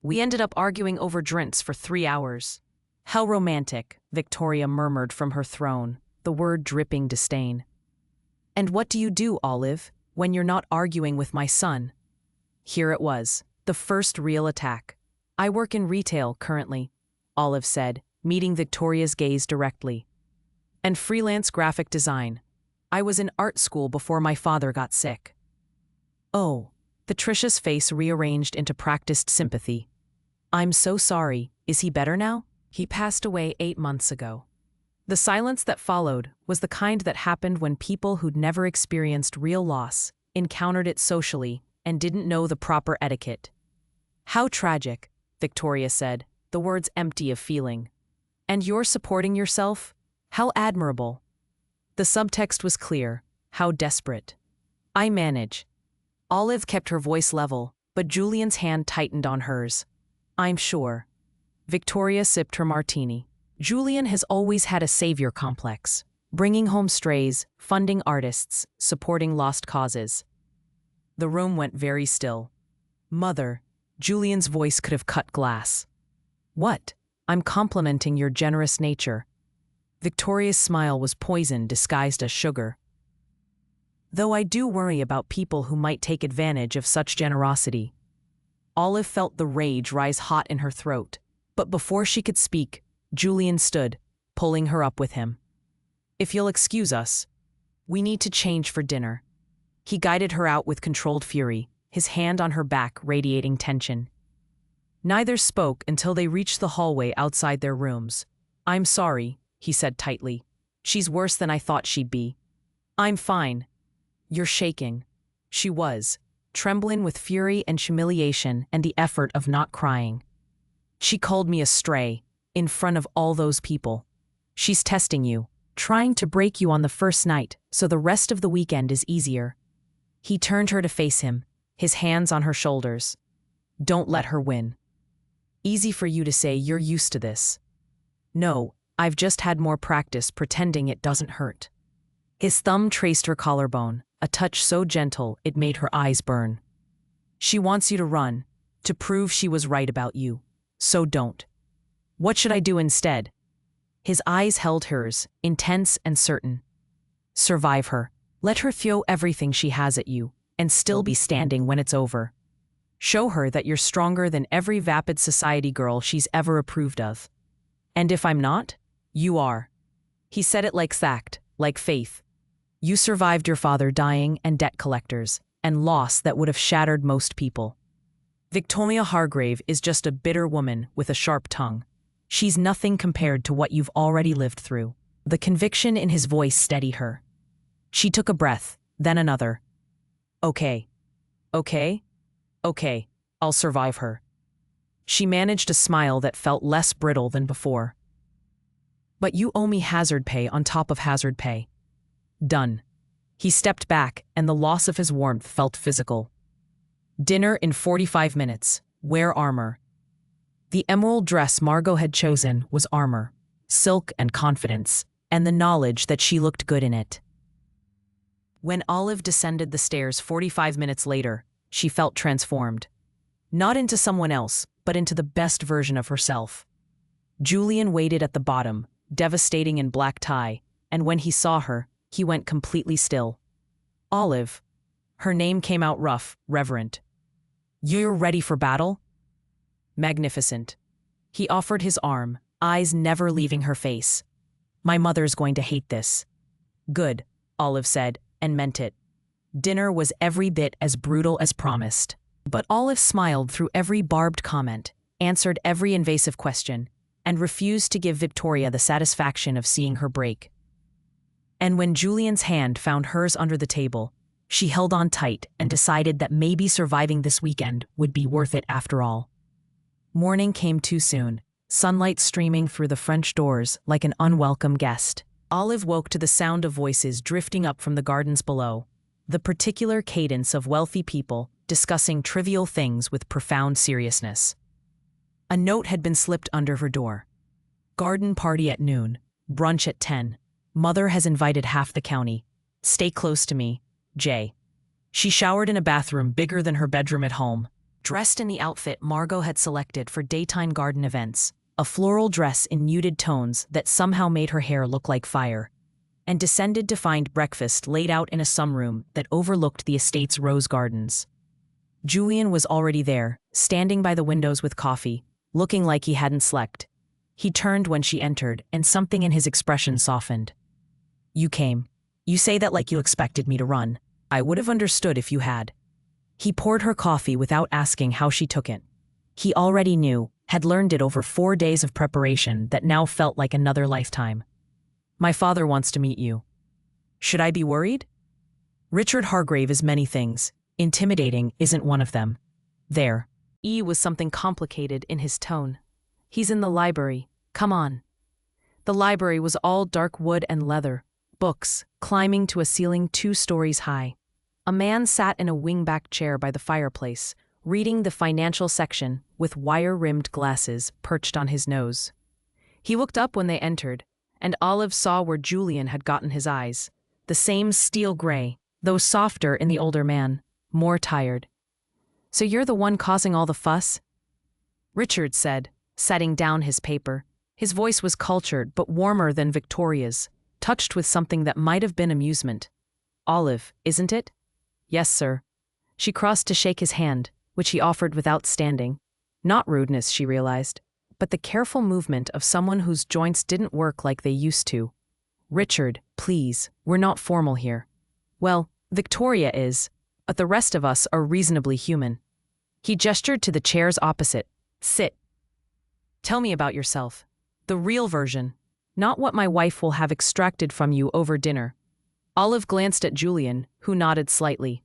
We ended up arguing over drinks for 3 hours. How romantic, Victoria murmured from her throne, the word dripping disdain. And what do you do, Olive, when you're not arguing with my son? Here it was, the first real attack. I work in retail currently, Olive said, meeting Victoria's gaze directly. And freelance graphic design. I was in art school before my father got sick. Oh, Patricia's face rearranged into practiced sympathy. I'm so sorry, is he better now? He passed away 8 months ago. The silence that followed was the kind that happened when people who'd never experienced real loss encountered it socially and didn't know the proper etiquette. How tragic, Victoria said, the words empty of feeling. And you're supporting yourself? How admirable. The subtext was clear. How desperate. I manage. Olive kept her voice level, but Julian's hand tightened on hers. I'm sure. Victoria sipped her martini. Julian has always had a savior complex, bringing home strays, funding artists, supporting lost causes. The room went very still. Mother, Julian's voice could have cut glass. What? I'm complimenting your generous nature. Victoria's smile was poison disguised as sugar. Though I do worry about people who might take advantage of such generosity. Olive felt the rage rise hot in her throat, but before she could speak, Julian stood, pulling her up with him. If you'll excuse us, we need to change for dinner. He guided her out with controlled fury, his hand on her back radiating tension. Neither spoke until they reached the hallway outside their rooms. I'm sorry, he said tightly. She's worse than I thought she'd be. I'm fine. You're shaking. She was, trembling with fury and humiliation and the effort of not crying. She called me a stray, in front of all those people. She's testing you, trying to break you on the first night, so the rest of the weekend is easier. He turned her to face him, his hands on her shoulders. Don't let her win. Easy for you to say you're used to this. No, I've just had more practice pretending it doesn't hurt. His thumb traced her collarbone, a touch so gentle it made her eyes burn. She wants you to run, to prove she was right about you. So don't. What should I do instead? His eyes held hers, intense and certain. Survive her. Let her throw everything she has at you, and still be standing when it's over. Show her that you're stronger than every vapid society girl she's ever approved of. And if I'm not, you are. He said it like fact, like faith. You survived your father dying and debt collectors, and loss that would have shattered most people. Victoria Hargrave is just a bitter woman with a sharp tongue. She's nothing compared to what you've already lived through. The conviction in his voice steadied her. She took a breath, then another. Okay. Okay? Okay, I'll survive her. She managed a smile that felt less brittle than before. But you owe me hazard pay on top of hazard pay. Done. He stepped back, and the loss of his warmth felt physical. Dinner in 45 minutes. Wear armor. The emerald dress Margot had chosen was armor, silk and confidence, and the knowledge that she looked good in it. When Olive descended the stairs 45 minutes later, she felt transformed. Not into someone else, but into the best version of herself. Julian waited at the bottom, devastating in black tie, and when he saw her, he went completely still. Olive. Her name came out rough, reverent. You're ready for battle? Magnificent. He offered his arm, eyes never leaving her face. My mother's going to hate this. Good, Olive said, and meant it. Dinner was every bit as brutal as promised. But Olive smiled through every barbed comment, answered every invasive question, and refused to give Victoria the satisfaction of seeing her break. And when Julian's hand found hers under the table, she held on tight and decided that maybe surviving this weekend would be worth it after all. Morning came too soon, sunlight streaming through the French doors like an unwelcome guest. Olive woke to the sound of voices drifting up from the gardens below, the particular cadence of wealthy people discussing trivial things with profound seriousness. A note had been slipped under her door. Garden party at noon, brunch at 10. Mother has invited half the county. Stay close to me, Jay. She showered in a bathroom bigger than her bedroom at home, dressed in the outfit Margot had selected for daytime garden events, a floral dress in muted tones that somehow made her hair look like fire, and descended to find breakfast laid out in a sunroom that overlooked the estate's rose gardens. Julian was already there, standing by the windows with coffee, looking like he hadn't slept. He turned when she entered, and something in his expression softened. You came. You say that like you expected me to run. I would have understood if you had. He poured her coffee without asking how she took it. He already knew, had learned it over 4 days of preparation that now felt like another lifetime. My father wants to meet you. Should I be worried? Richard Hargrave is many things. Intimidating isn't one of them. There. Was something complicated in his tone. He's in the library. Come on. The library was all dark wood and leather, books, climbing to a ceiling 2 stories high. A man sat in a wingback chair by the fireplace, reading the financial section with wire-rimmed glasses perched on his nose. He looked up when they entered, and Olive saw where Julian had gotten his eyes, the same steel gray, though softer in the older man, more tired. So you're the one causing all the fuss? Richard said, setting down his paper. His voice was cultured but warmer than Victoria's, touched with something that might have been amusement. Olive, isn't it? Yes, sir. She crossed to shake his hand, which he offered without standing. Not rudeness, she realized, but the careful movement of someone whose joints didn't work like they used to. Richard, please, we're not formal here. Well, Victoria is, but the rest of us are reasonably human. He gestured to the chairs opposite. Sit. Tell me about yourself. The real version, not what my wife will have extracted from you over dinner. Olive glanced at Julian, who nodded slightly.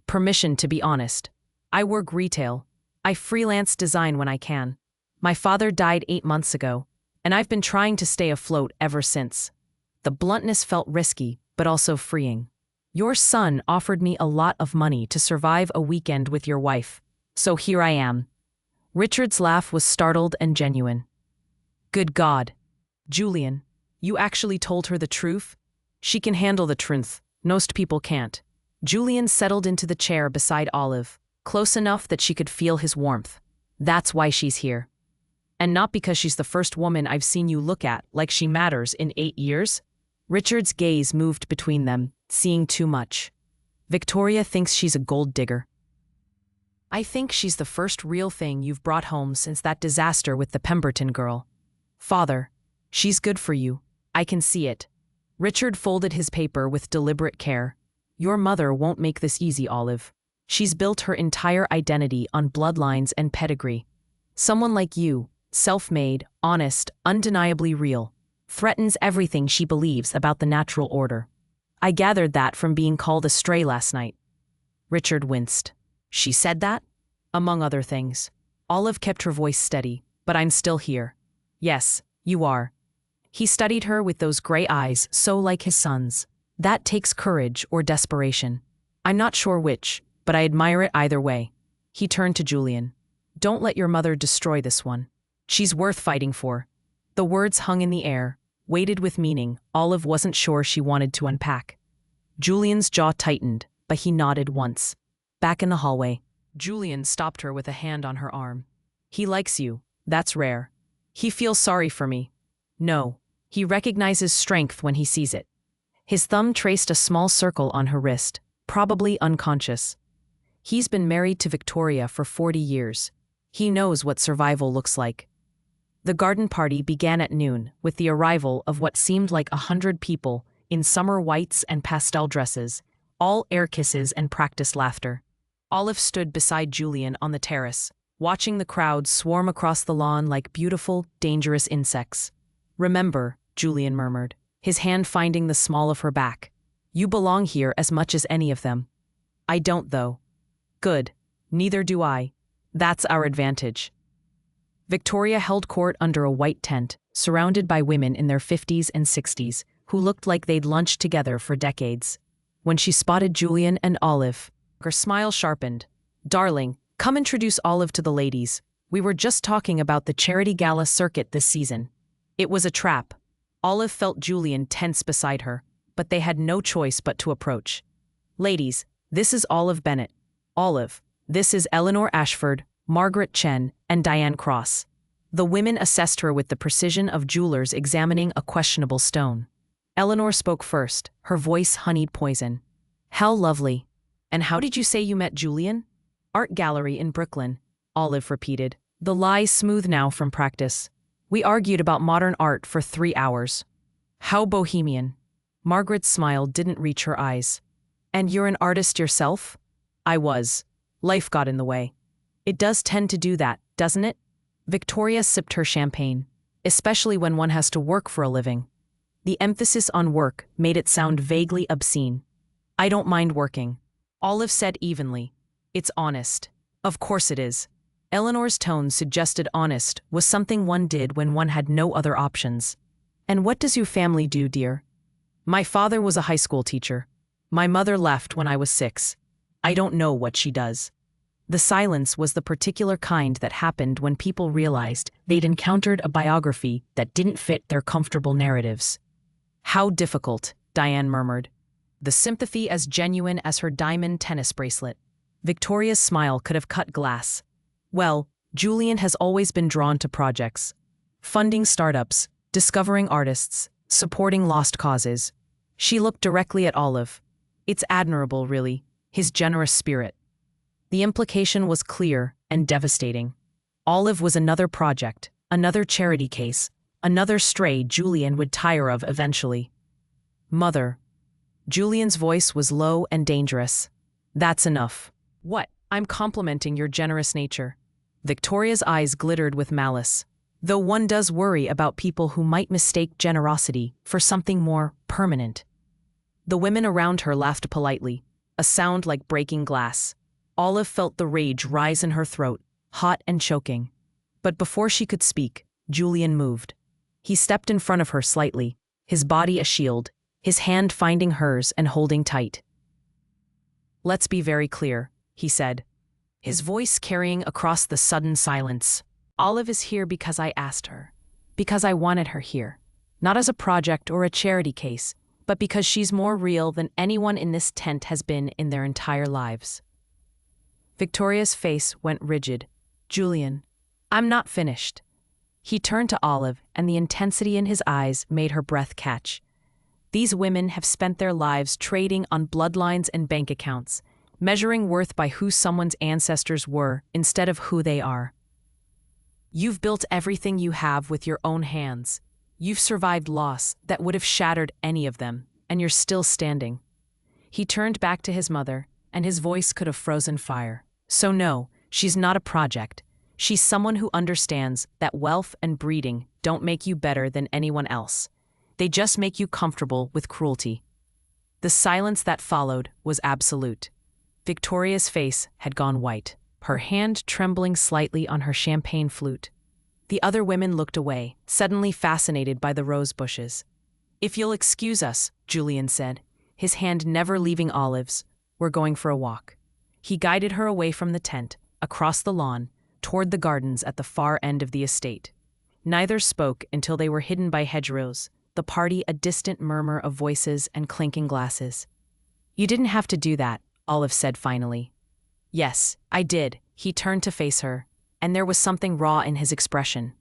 Permission to be honest. I work retail. I freelance design when I can. My father died 8 months ago, and I've been trying to stay afloat ever since. The bluntness felt risky, but also freeing. Your son offered me a lot of money to survive a weekend with your wife, so here I am. Richard's laugh was startled and genuine. Good God. Julian, you actually told her the truth? She can handle the truth. Most people can't. Julian settled into the chair beside Olive, close enough that she could feel his warmth. That's why she's here. And not because she's the first woman I've seen you look at like she matters in 8 years. Richard's gaze moved between them, seeing too much. Victoria thinks she's a gold digger. I think she's the first real thing you've brought home since that disaster with the Pemberton girl. Father, she's good for you. I can see it. Richard folded his paper with deliberate care. Your mother won't make this easy, Olive. She's built her entire identity on bloodlines and pedigree. Someone like you, self-made, honest, undeniably real, threatens everything she believes about the natural order. I gathered that from being called a stray last night. Richard winced. She said that? Among other things. Olive kept her voice steady. But I'm still here. Yes, you are. He studied her with those gray eyes so like his son's. That takes courage or desperation. I'm not sure which, but I admire it either way. He turned to Julian. Don't let your mother destroy this one. She's worth fighting for. The words hung in the air, weighted with meaning Olive wasn't sure she wanted to unpack. Julian's jaw tightened, but he nodded once. Back in the hallway, Julian stopped her with a hand on her arm. He likes you. That's rare. He feels sorry for me. No. He recognizes strength when he sees it. His thumb traced a small circle on her wrist, probably unconscious. He's been married to Victoria for 40 years. He knows what survival looks like. The garden party began at noon with the arrival of what seemed like 100 people in summer whites and pastel dresses, all air kisses and practiced laughter. Olive stood beside Julian on the terrace, watching the crowd swarm across the lawn like beautiful, dangerous insects. "Remember," Julian murmured, his hand finding the small of her back. "You belong here as much as any of them." "I don't, though." "Good. Neither do I. That's our advantage." Victoria held court under a white tent, surrounded by women in their 50s and 60s, who looked like they'd lunched together for decades. When she spotted Julian and Olive, her smile sharpened. "Darling, come introduce Olive to the ladies. We were just talking about the charity gala circuit this season." It was a trap. Olive felt Julian tense beside her, but they had no choice but to approach. "Ladies, this is Olive Bennett. Olive, this is Eleanor Ashford, Margaret Chen, and Diane Cross." The women assessed her with the precision of jewelers examining a questionable stone. Eleanor spoke first, her voice honeyed poison. "How lovely. And how did you say you met Julian?" "Art gallery in Brooklyn," Olive repeated, the lie smooth now from practice. "We argued about modern art for 3 hours." "How bohemian." Margaret's smile didn't reach her eyes. "And you're an artist yourself?" "I was. Life got in the way." "It does tend to do that, doesn't it?" Victoria sipped her champagne, especially when one has to work for a living. The emphasis on work made it sound vaguely obscene. "I don't mind working," Olive said evenly. "It's honest." "Of course it is." Eleanor's tone suggested honest was something one did when one had no other options. "And what does your family do, dear?" "My father was a high school teacher. My mother left when I was 6. I don't know what she does." The silence was the particular kind that happened when people realized they'd encountered a biography that didn't fit their comfortable narratives. "How difficult," Diane murmured, the sympathy as genuine as her diamond tennis bracelet. Victoria's smile could have cut glass. "Well, Julian has always been drawn to projects. Funding startups, discovering artists, supporting lost causes." She looked directly at Olive. "It's admirable, really, his generous spirit." The implication was clear and devastating. Olive was another project, another charity case, another stray Julian would tire of eventually. "Mother." Julian's voice was low and dangerous. "That's enough." "What? I'm complimenting your generous nature." Victoria's eyes glittered with malice, though one does worry about people who might mistake generosity for something more permanent. The women around her laughed politely, a sound like breaking glass. Olive felt the rage rise in her throat, hot and choking. But before she could speak, Julian moved. He stepped in front of her slightly, his body a shield, his hand finding hers and holding tight. "Let's be very clear," he said, his voice carrying across the sudden silence. "Olive is here because I asked her. Because I wanted her here. Not as a project or a charity case, but because she's more real than anyone in this tent has been in their entire lives." Victoria's face went rigid. "Julian, I'm not finished." He turned to Olive, and the intensity in his eyes made her breath catch. "These women have spent their lives trading on bloodlines and bank accounts, measuring worth by who someone's ancestors were instead of who they are. You've built everything you have with your own hands. You've survived loss that would have shattered any of them, and you're still standing." He turned back to his mother, and his voice could have frozen fire. "So no, she's not a project. She's someone who understands that wealth and breeding don't make you better than anyone else. They just make you comfortable with cruelty." The silence that followed was absolute. Victoria's face had gone white, her hand trembling slightly on her champagne flute. The other women looked away, suddenly fascinated by the rose bushes. "If you'll excuse us," Julian said, his hand never leaving Olive's, "we're going for a walk." He guided her away from the tent, across the lawn, toward the gardens at the far end of the estate. Neither spoke until they were hidden by hedgerows, the party a distant murmur of voices and clinking glasses. "You didn't have to do that," Olive said finally. "Yes, I did." He turned to face her, and there was something raw in his expression.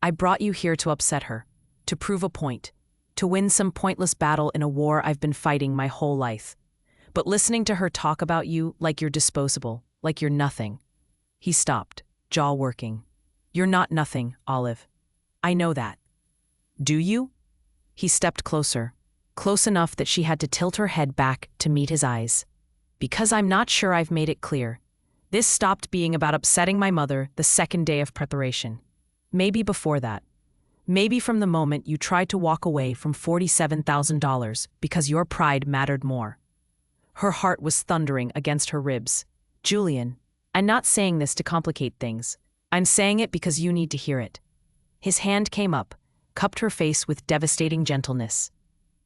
"I brought you here to upset her, to prove a point, to win some pointless battle in a war I've been fighting my whole life. But listening to her talk about you like you're disposable, like you're nothing." He stopped, jaw working. "You're not nothing, Olive. I know that." "Do you?" He stepped closer, close enough that she had to tilt her head back to meet his eyes. "Because I'm not sure I've made it clear. This stopped being about upsetting my mother the second day of preparation. Maybe before that. Maybe from the moment you tried to walk away from $47,000 because your pride mattered more." Her heart was thundering against her ribs. "Julian, I'm not saying this to complicate things. I'm saying it because you need to hear it." His hand came up, cupped her face with devastating gentleness.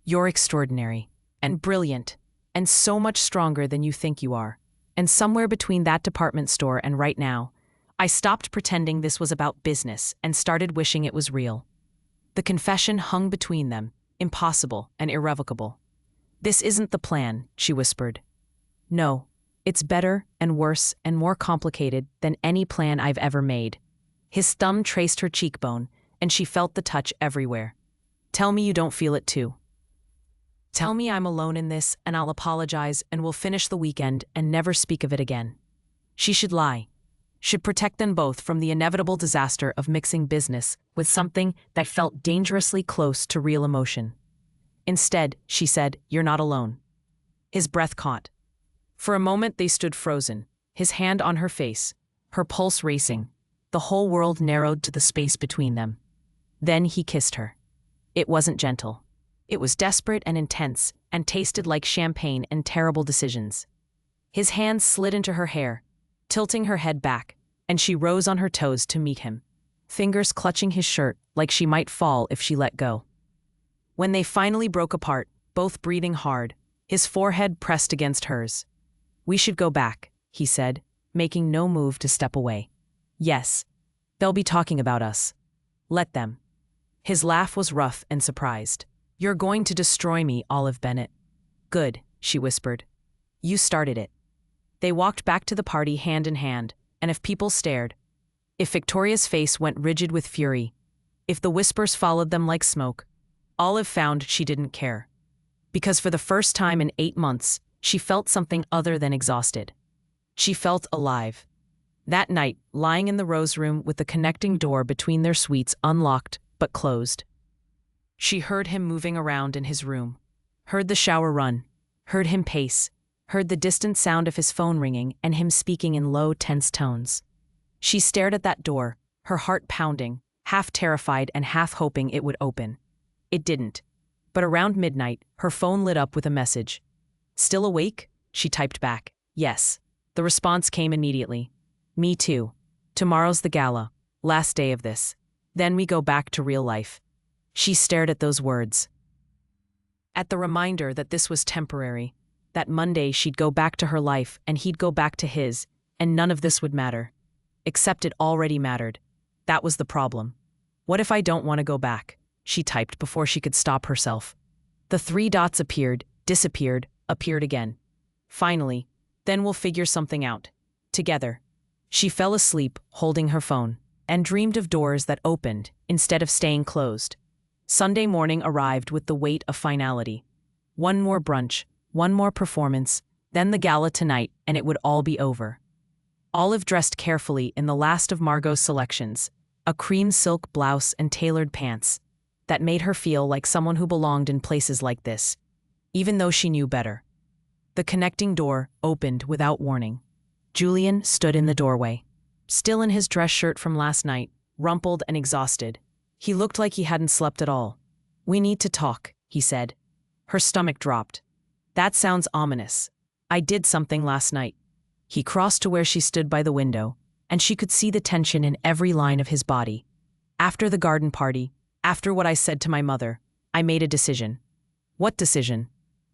"You're extraordinary, and brilliant, and so much stronger than you think you are. And somewhere between that department store and right now, I stopped pretending this was about business and started wishing it was real." The confession hung between them, impossible and irrevocable. "This isn't the plan," she whispered. "No, it's better and worse and more complicated than any plan I've ever made." His thumb traced her cheekbone, and she felt the touch everywhere. "Tell me you don't feel it too. Tell me I'm alone in this, and I'll apologize, and we'll finish the weekend and never speak of it again." She should lie. Should protect them both from the inevitable disaster of mixing business with something that felt dangerously close to real emotion. Instead, she said, "You're not alone." His breath caught. For a moment they stood frozen, his hand on her face, her pulse racing. The whole world narrowed to the space between them. Then he kissed her. It wasn't gentle. It was desperate and intense, and tasted like champagne and terrible decisions. His hands slid into her hair, tilting her head back, and she rose on her toes to meet him, fingers clutching his shirt like she might fall if she let go. When they finally broke apart, both breathing hard, his forehead pressed against hers. "We should go back," he said, making no move to step away. "Yes. They'll be talking about us. Let them." His laugh was rough and surprised. "You're going to destroy me, Olive Bennett." "Good," she whispered. "You started it." They walked back to the party hand in hand, and if people stared, if Victoria's face went rigid with fury, if the whispers followed them like smoke, Olive found she didn't care. Because for the first time in 8 months, she felt something other than exhausted. She felt alive. That night, lying in the rose room with the connecting door between their suites unlocked but closed, she heard him moving around in his room, heard the shower run, heard him pace, heard the distant sound of his phone ringing and him speaking in low, tense tones. She stared at that door, her heart pounding, half terrified and half hoping it would open. It didn't. But around midnight, her phone lit up with a message. "Still awake?" she typed back. "Yes." The response came immediately. "Me too. Tomorrow's the gala. Last day of this. Then we go back to real life." She stared at those words. At the reminder that this was temporary, that Monday she'd go back to her life and he'd go back to his, and none of this would matter. Except it already mattered. That was the problem. "What if I don't want to go back?" she typed before she could stop herself. The 3 dots appeared, disappeared, appeared again. Finally, "Then we'll figure something out. Together." She fell asleep, holding her phone, and dreamed of doors that opened instead of staying closed. Sunday morning arrived with the weight of finality. One more brunch, one more performance, then the gala tonight, and it would all be over. Olive dressed carefully in the last of Margot's selections, a cream silk blouse and tailored pants, that made her feel like someone who belonged in places like this, even though she knew better. The connecting door opened without warning. Julian stood in the doorway, still in his dress shirt from last night, rumpled and exhausted. He looked like he hadn't slept at all. "We need to talk," he said. Her stomach dropped. "That sounds ominous. I did something last night." He crossed to where she stood by the window, and she could see the tension in every line of his body. "After the garden party, after what I said to my mother, I made a decision." "What decision?"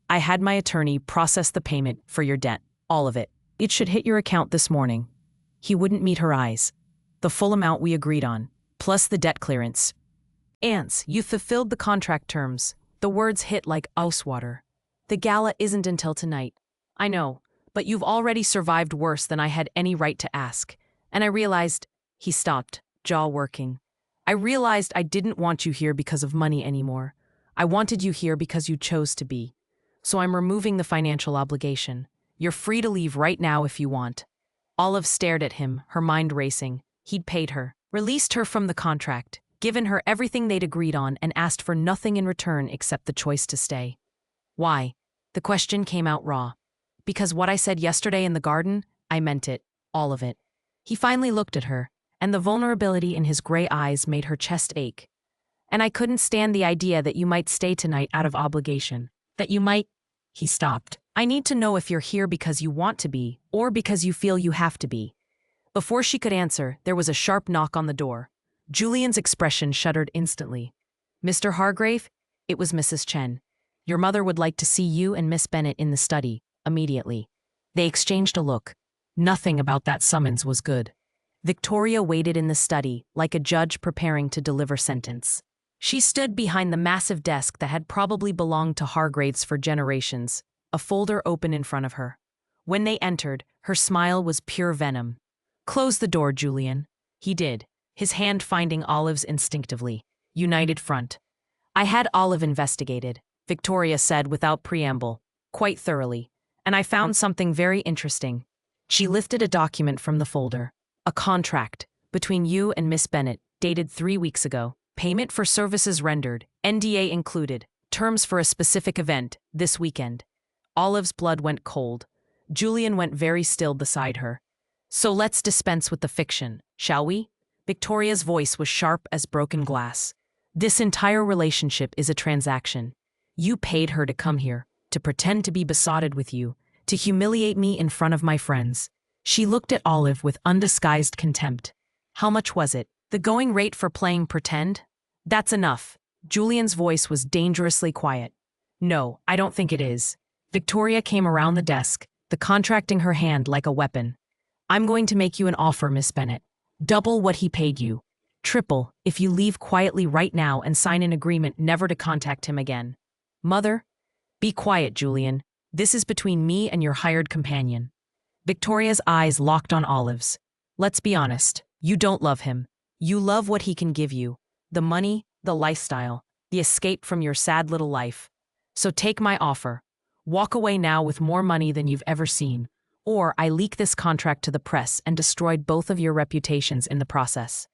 "I had my attorney process the payment for your debt, all of it. It should hit your account this morning." He wouldn't meet her eyes. "The full amount we agreed on. plus the debt clearance. Ants, you fulfilled the contract terms. The words hit like ice water. The gala isn't until tonight. I know, but you've already survived worse than I had any right to ask. And I realized, he stopped, jaw working. I realized I didn't want you here because of money anymore. I wanted you here because you chose to be. So I'm removing the financial obligation. You're free to leave right now if you want. Olive stared at him, her mind racing. He'd paid her, released her from the contract, given her everything they'd agreed on, and asked for nothing in return except the choice to stay. Why? The question came out raw. Because what I said yesterday in the garden, I meant it, all of it. He finally looked at her, and the vulnerability in his gray eyes made her chest ache. And I couldn't stand the idea that you might stay tonight out of obligation. That you might. He stopped. I need to know if you're here because you want to be, or because you feel you have to be. Before she could answer, there was a sharp knock on the door. Julian's expression shuddered instantly. Mr. Hargrave? It was Mrs. Chen. Your mother would like to see you and Miss Bennet in the study, immediately. They exchanged a look. Nothing about that summons was good. Victoria waited in the study, like a judge preparing to deliver sentence. She stood behind the massive desk that had probably belonged to Hargraves for generations, a folder open in front of her. When they entered, her smile was pure venom. Close the door, Julian. He did, his hand finding Olive's instinctively. United front. I had Olive investigated, Victoria said without preamble, quite thoroughly, and I found something very interesting. She lifted a document from the folder. A contract between you and Miss Bennet, dated 3 weeks ago. Payment for services rendered, NDA included, terms for a specific event, this weekend. Olive's blood went cold. Julian went very still beside her. So let's dispense with the fiction, shall we? Victoria's voice was sharp as broken glass. This entire relationship is a transaction. You paid her to come here, to pretend to be besotted with you, to humiliate me in front of my friends. She looked at Olive with undisguised contempt. How much was it? The going rate for playing pretend? That's enough. Julian's voice was dangerously quiet. No, I don't think it is. Victoria came around the desk, the contract in her hand like a weapon. I'm going to make you an offer, Miss Bennet. Double what he paid you. Triple, if you leave quietly right now and sign an agreement never to contact him again. Mother? Be quiet, Julian. This is between me and your hired companion. Victoria's eyes locked on Olive's. Let's be honest. You don't love him. You love what he can give you. The money, the lifestyle, the escape from your sad little life. So take my offer. Walk away now with more money than you've ever seen. Or I leak this contract to the press and destroyed both of your reputations in the process.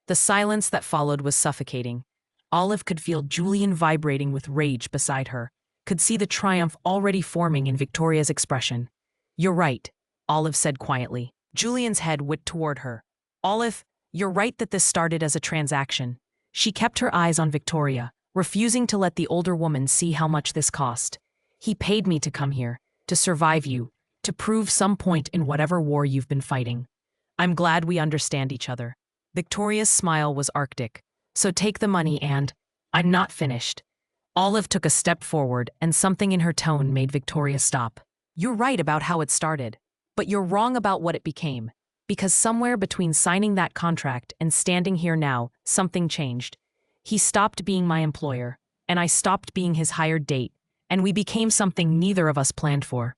The silence that followed was suffocating. Olive could feel Julian vibrating with rage beside her, could see the triumph already forming in Victoria's expression. You're right, Olive said quietly. Julian's head whipped toward her. Olive, you're right that this started as a transaction. She kept her eyes on Victoria, refusing to let the older woman see how much this cost. He paid me to come here, to survive you, to prove some point in whatever war you've been fighting. I'm glad we understand each other. Victoria's smile was arctic. So take the money and... I'm not finished. Olive took a step forward, and something in her tone made Victoria stop. You're right about how it started, but you're wrong about what it became. Because somewhere between signing that contract and standing here now, something changed. He stopped being my employer, and I stopped being his hired date, and we became something neither of us planned for.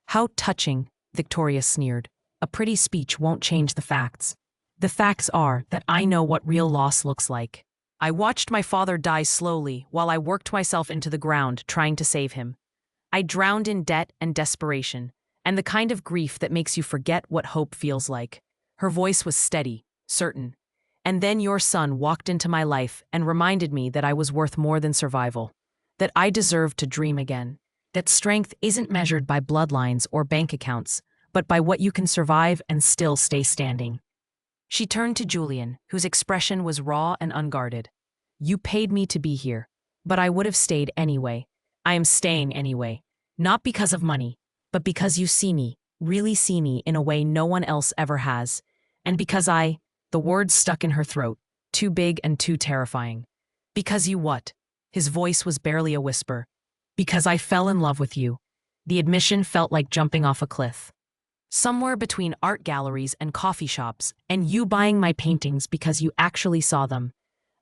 How touching, Victoria sneered. A pretty speech won't change the facts. The facts are that I know what real loss looks like. I watched my father die slowly while I worked myself into the ground trying to save him. I drowned in debt and desperation, and the kind of grief that makes you forget what hope feels like. Her voice was steady, certain. And then your son walked into my life and reminded me that I was worth more than survival, that I deserved to dream again, that strength isn't measured by bloodlines or bank accounts, but by what you can survive and still stay standing. She turned to Julian, whose expression was raw and unguarded. You paid me to be here, but I would have stayed anyway. I am staying anyway, not because of money, but because you see me, really see me in a way no one else ever has. And because the words stuck in her throat, too big and too terrifying. Because you what? His voice was barely a whisper. Because I fell in love with you. The admission felt like jumping off a cliff. Somewhere between art galleries and coffee shops, and you buying my paintings because you actually saw them.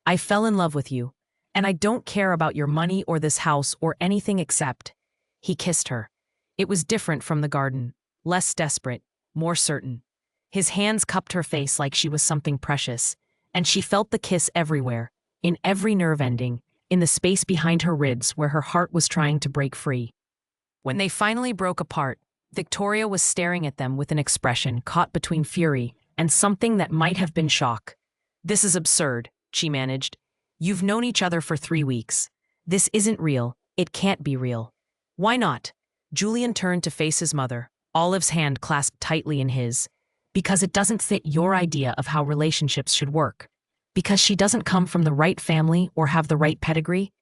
I fell in love with you, and I don't care about your money or this house or anything except. He kissed her. It was different from the garden, less desperate, more certain. His hands cupped her face like she was something precious, and she felt the kiss everywhere, in every nerve ending, in the space behind her ribs where her heart was trying to break free. When they finally broke apart, Victoria was staring at them with an expression caught between fury and something that might have been shock. "This is absurd," she managed. "You've known each other for 3 weeks. This isn't real. It can't be real." "Why not?" Julian turned to face his mother, Olive's hand clasped tightly in his. "Because it doesn't fit your idea of how relationships should work. Because she doesn't come from the right family or have the right pedigree.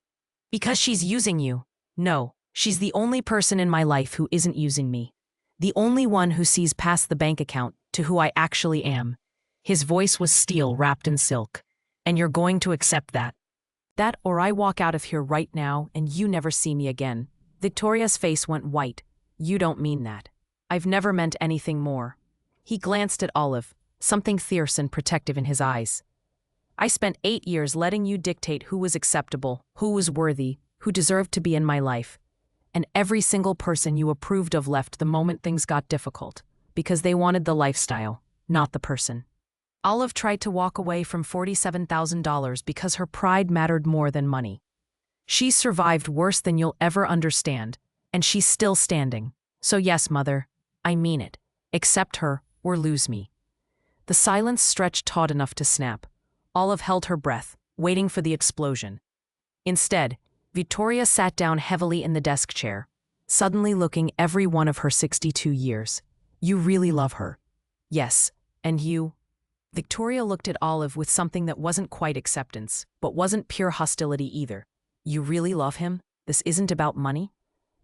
Because she's using you. No, she's the only person in my life who isn't using me. The only one who sees past the bank account to who I actually am." His voice was steel wrapped in silk. "And you're going to accept that. That or I walk out of here right now and you never see me again." Victoria's face went white. "You don't mean that." "I've never meant anything more." He glanced at Olive, something fierce and protective in his eyes. "I spent 8 years letting you dictate who was acceptable, who was worthy, who deserved to be in my life. And every single person you approved of left the moment things got difficult, because they wanted the lifestyle, not the person." Olive tried to walk away from $47,000 because her pride mattered more than money. "She survived worse than you'll ever understand, and she's still standing. So yes, Mother, I mean it. Accept her or lose me." The silence stretched taut enough to snap. Olive held her breath, waiting for the explosion. Instead, Victoria sat down heavily in the desk chair, suddenly looking every one of her 62 years. "You really love her?" "Yes, and you?" Victoria looked at Olive with something that wasn't quite acceptance, but wasn't pure hostility either. "You really love him? This isn't about money?"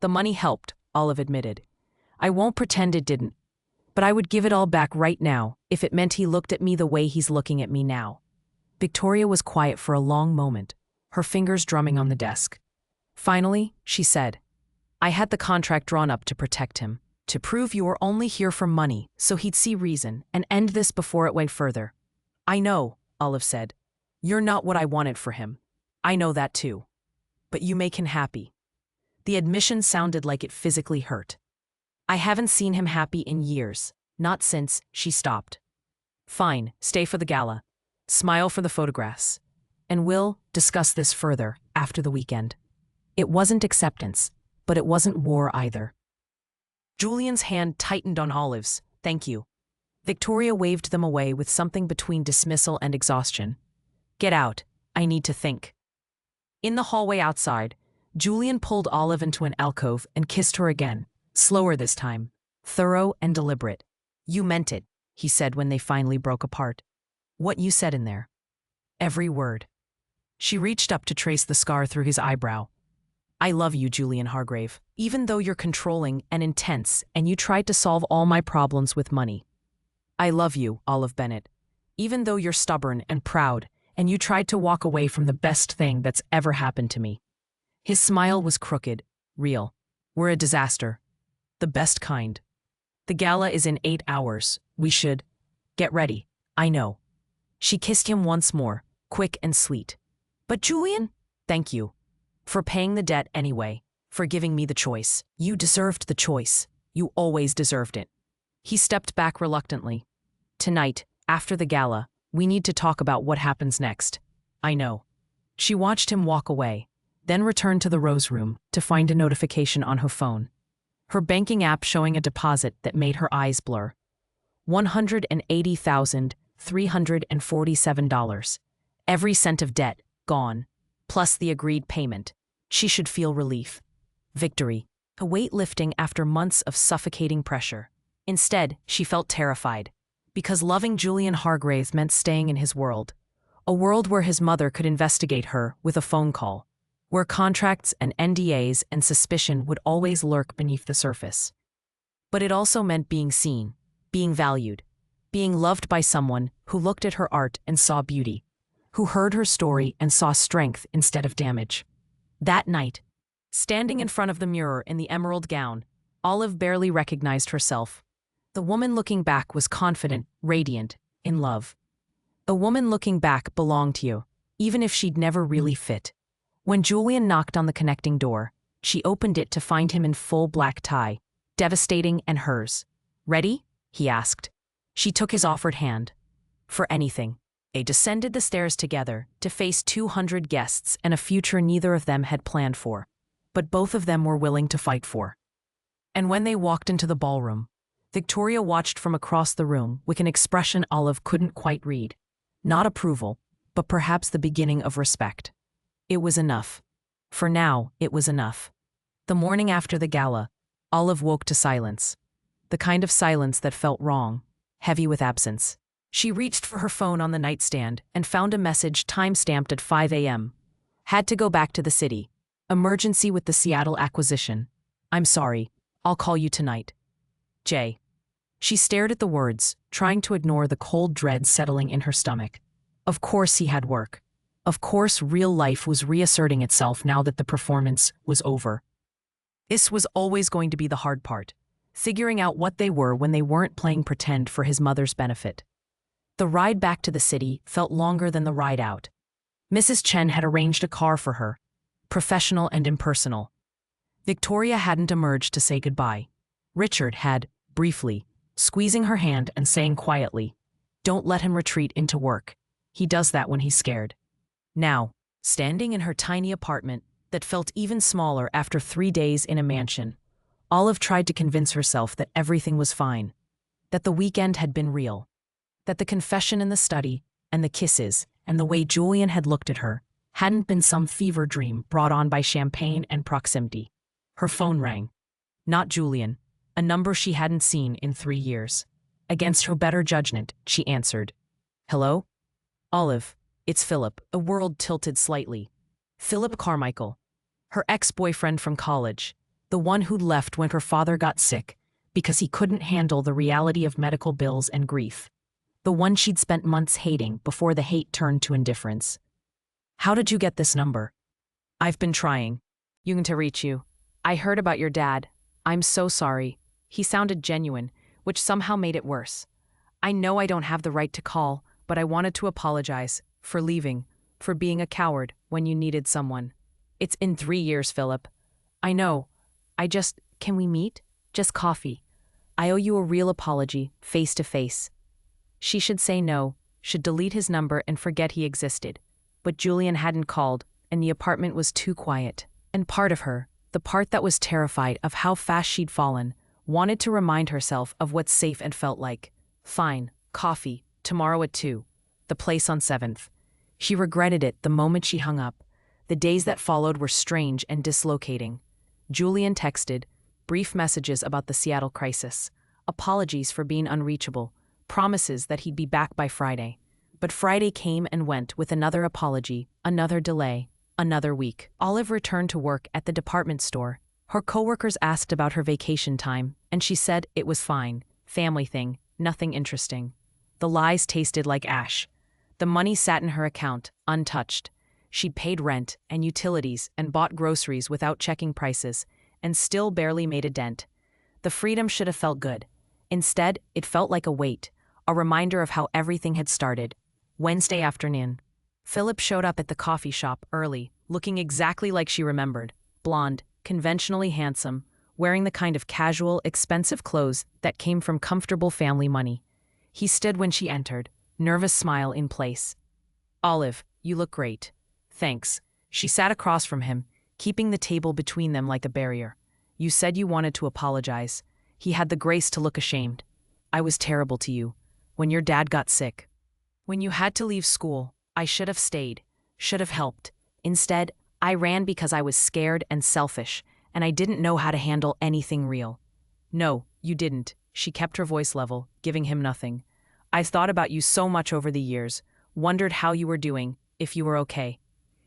"The money helped," Olive admitted. "I won't pretend it didn't. But I would give it all back right now if it meant he looked at me the way he's looking at me now." Victoria was quiet for a long moment, her fingers drumming on the desk. Finally, she said, "I had the contract drawn up to protect him, to prove you were only here for money so he'd see reason and end this before it went further." "I know," Olive said. "You're not what I wanted for him. I know that too. But you make him happy." The admission sounded like it physically hurt. "I haven't seen him happy in years, not since," she stopped. "Fine, stay for the gala. Smile for the photographs. And we'll discuss this further after the weekend." It wasn't acceptance, but it wasn't war either. Julian's hand tightened on Olive's. "Thank you." Victoria waved them away with something between dismissal and exhaustion. "Get out. I need to think." In the hallway outside, Julian pulled Olive into an alcove and kissed her again, slower this time, thorough and deliberate. "You meant it," he said when they finally broke apart. "What you said in there. Every word." She reached up to trace the scar through his eyebrow. "I love you, Julian Hargrave, even though you're controlling and intense and you tried to solve all my problems with money. I love you, Olive Bennett, even though you're stubborn and proud and you tried to walk away from the best thing that's ever happened to me." His smile was crooked, real. "We're a disaster. The best kind. The gala is in 8 hours. We should get ready." "I know." She kissed him once more, quick and sweet. "But Julian, thank you. For paying the debt anyway, for giving me the choice. You deserved the choice. You always deserved it." He stepped back reluctantly. "Tonight, after the gala, we need to talk about what happens next." "I know." She watched him walk away, then returned to the Rose Room to find a notification on her phone. Her banking app showing a deposit that made her eyes blur. $180,347. Every cent of debt, gone. Plus the agreed payment. She should feel relief. Victory. A weight lifting after months of suffocating pressure. Instead, she felt terrified. Because loving Julian Hargrave meant staying in his world. A world where his mother could investigate her with a phone call. Where contracts and NDAs and suspicion would always lurk beneath the surface. But it also meant being seen, being valued, being loved by someone who looked at her art and saw beauty, who heard her story and saw strength instead of damage. That night, standing in front of the mirror in the emerald gown, Olive barely recognized herself. The woman looking back was confident, radiant, in love. A woman looking back belonged to you, even if she'd never really fit. When Julian knocked on the connecting door, she opened it to find him in full black tie, devastating and hers. "Ready?" he asked. She took his offered hand. "For anything." They descended the stairs together to face 200 guests and a future neither of them had planned for, but both of them were willing to fight for. And when they walked into the ballroom, Victoria watched from across the room with an expression Olive couldn't quite read. Not approval, but perhaps the beginning of respect. It was enough. For now, it was enough. The morning after the gala, Olive woke to silence. The kind of silence that felt wrong, heavy with absence. She reached for her phone on the nightstand and found a message time-stamped at 5 a.m. Had to go back to the city. Emergency with the Seattle acquisition. "I'm sorry. I'll call you tonight. Jay." She stared at the words, trying to ignore the cold dread settling in her stomach. Of course he had work. Of course real life was reasserting itself now that the performance was over. This was always going to be the hard part, figuring out what they were when they weren't playing pretend for his mother's benefit. The ride back to the city felt longer than the ride out. Mrs. Chen had arranged a car for her, professional and impersonal. Victoria hadn't emerged to say goodbye. Richard had, briefly, squeezing her hand and saying quietly, "Don't let him retreat into work. He does that when he's scared." Now, standing in her tiny apartment that felt even smaller after 3 days in a mansion, Olive tried to convince herself that everything was fine, that the weekend had been real, that the confession in the study, and the kisses, and the way Julian had looked at her, hadn't been some fever dream brought on by champagne and proximity. Her phone rang. Not Julian, a number she hadn't seen in 3 years. Against her better judgment, she answered. "Hello? Olive, it's Philip." A world tilted slightly. Philip Carmichael. Her ex-boyfriend from college, the one who'd left when her father got sick because he couldn't handle the reality of medical bills and grief. The one she'd spent months hating before the hate turned to indifference. "How did you get this number?" "I've been trying. To reach you. I heard about your dad. I'm so sorry." He sounded genuine, which somehow made it worse. "I know I don't have the right to call, but I wanted to apologize for leaving, for being a coward when you needed someone. It's in 3 years, Philip. I know. Can we meet? Just coffee. I owe you a real apology, face to face." She should say no, should delete his number and forget he existed. But Julian hadn't called, and the apartment was too quiet. And part of her, the part that was terrified of how fast she'd fallen, wanted to remind herself of what safe and felt like. Fine, coffee, tomorrow at 2. The place on 7th. She regretted it the moment she hung up. The days that followed were strange and dislocating. Julian texted, brief messages about the Seattle crisis, apologies for being unreachable, promises that he'd be back by Friday. But Friday came and went with another apology, another delay, another week. Olive returned to work at the department store. Her coworkers asked about her vacation time, and she said it was fine, family thing, nothing interesting. The lies tasted like ash. The money sat in her account, untouched. She'd paid rent and utilities and bought groceries without checking prices, and still barely made a dent. The freedom should have felt good. Instead, it felt like a weight, a reminder of how everything had started. Wednesday afternoon. Philip showed up at the coffee shop early, looking exactly like she remembered. Blonde, conventionally handsome, wearing the kind of casual, expensive clothes that came from comfortable family money. He stood when she entered, nervous smile in place. "Olive, you look great." "Thanks." She sat across from him, keeping the table between them like a barrier. "You said you wanted to apologize." He had the grace to look ashamed. "I was terrible to you. When your dad got sick. When you had to leave school, I should have stayed, should have helped. Instead, I ran because I was scared and selfish, and I didn't know how to handle anything real." "No, you didn't." She kept her voice level, giving him nothing. "I've thought about you so much over the years, wondered how you were doing, if you were okay."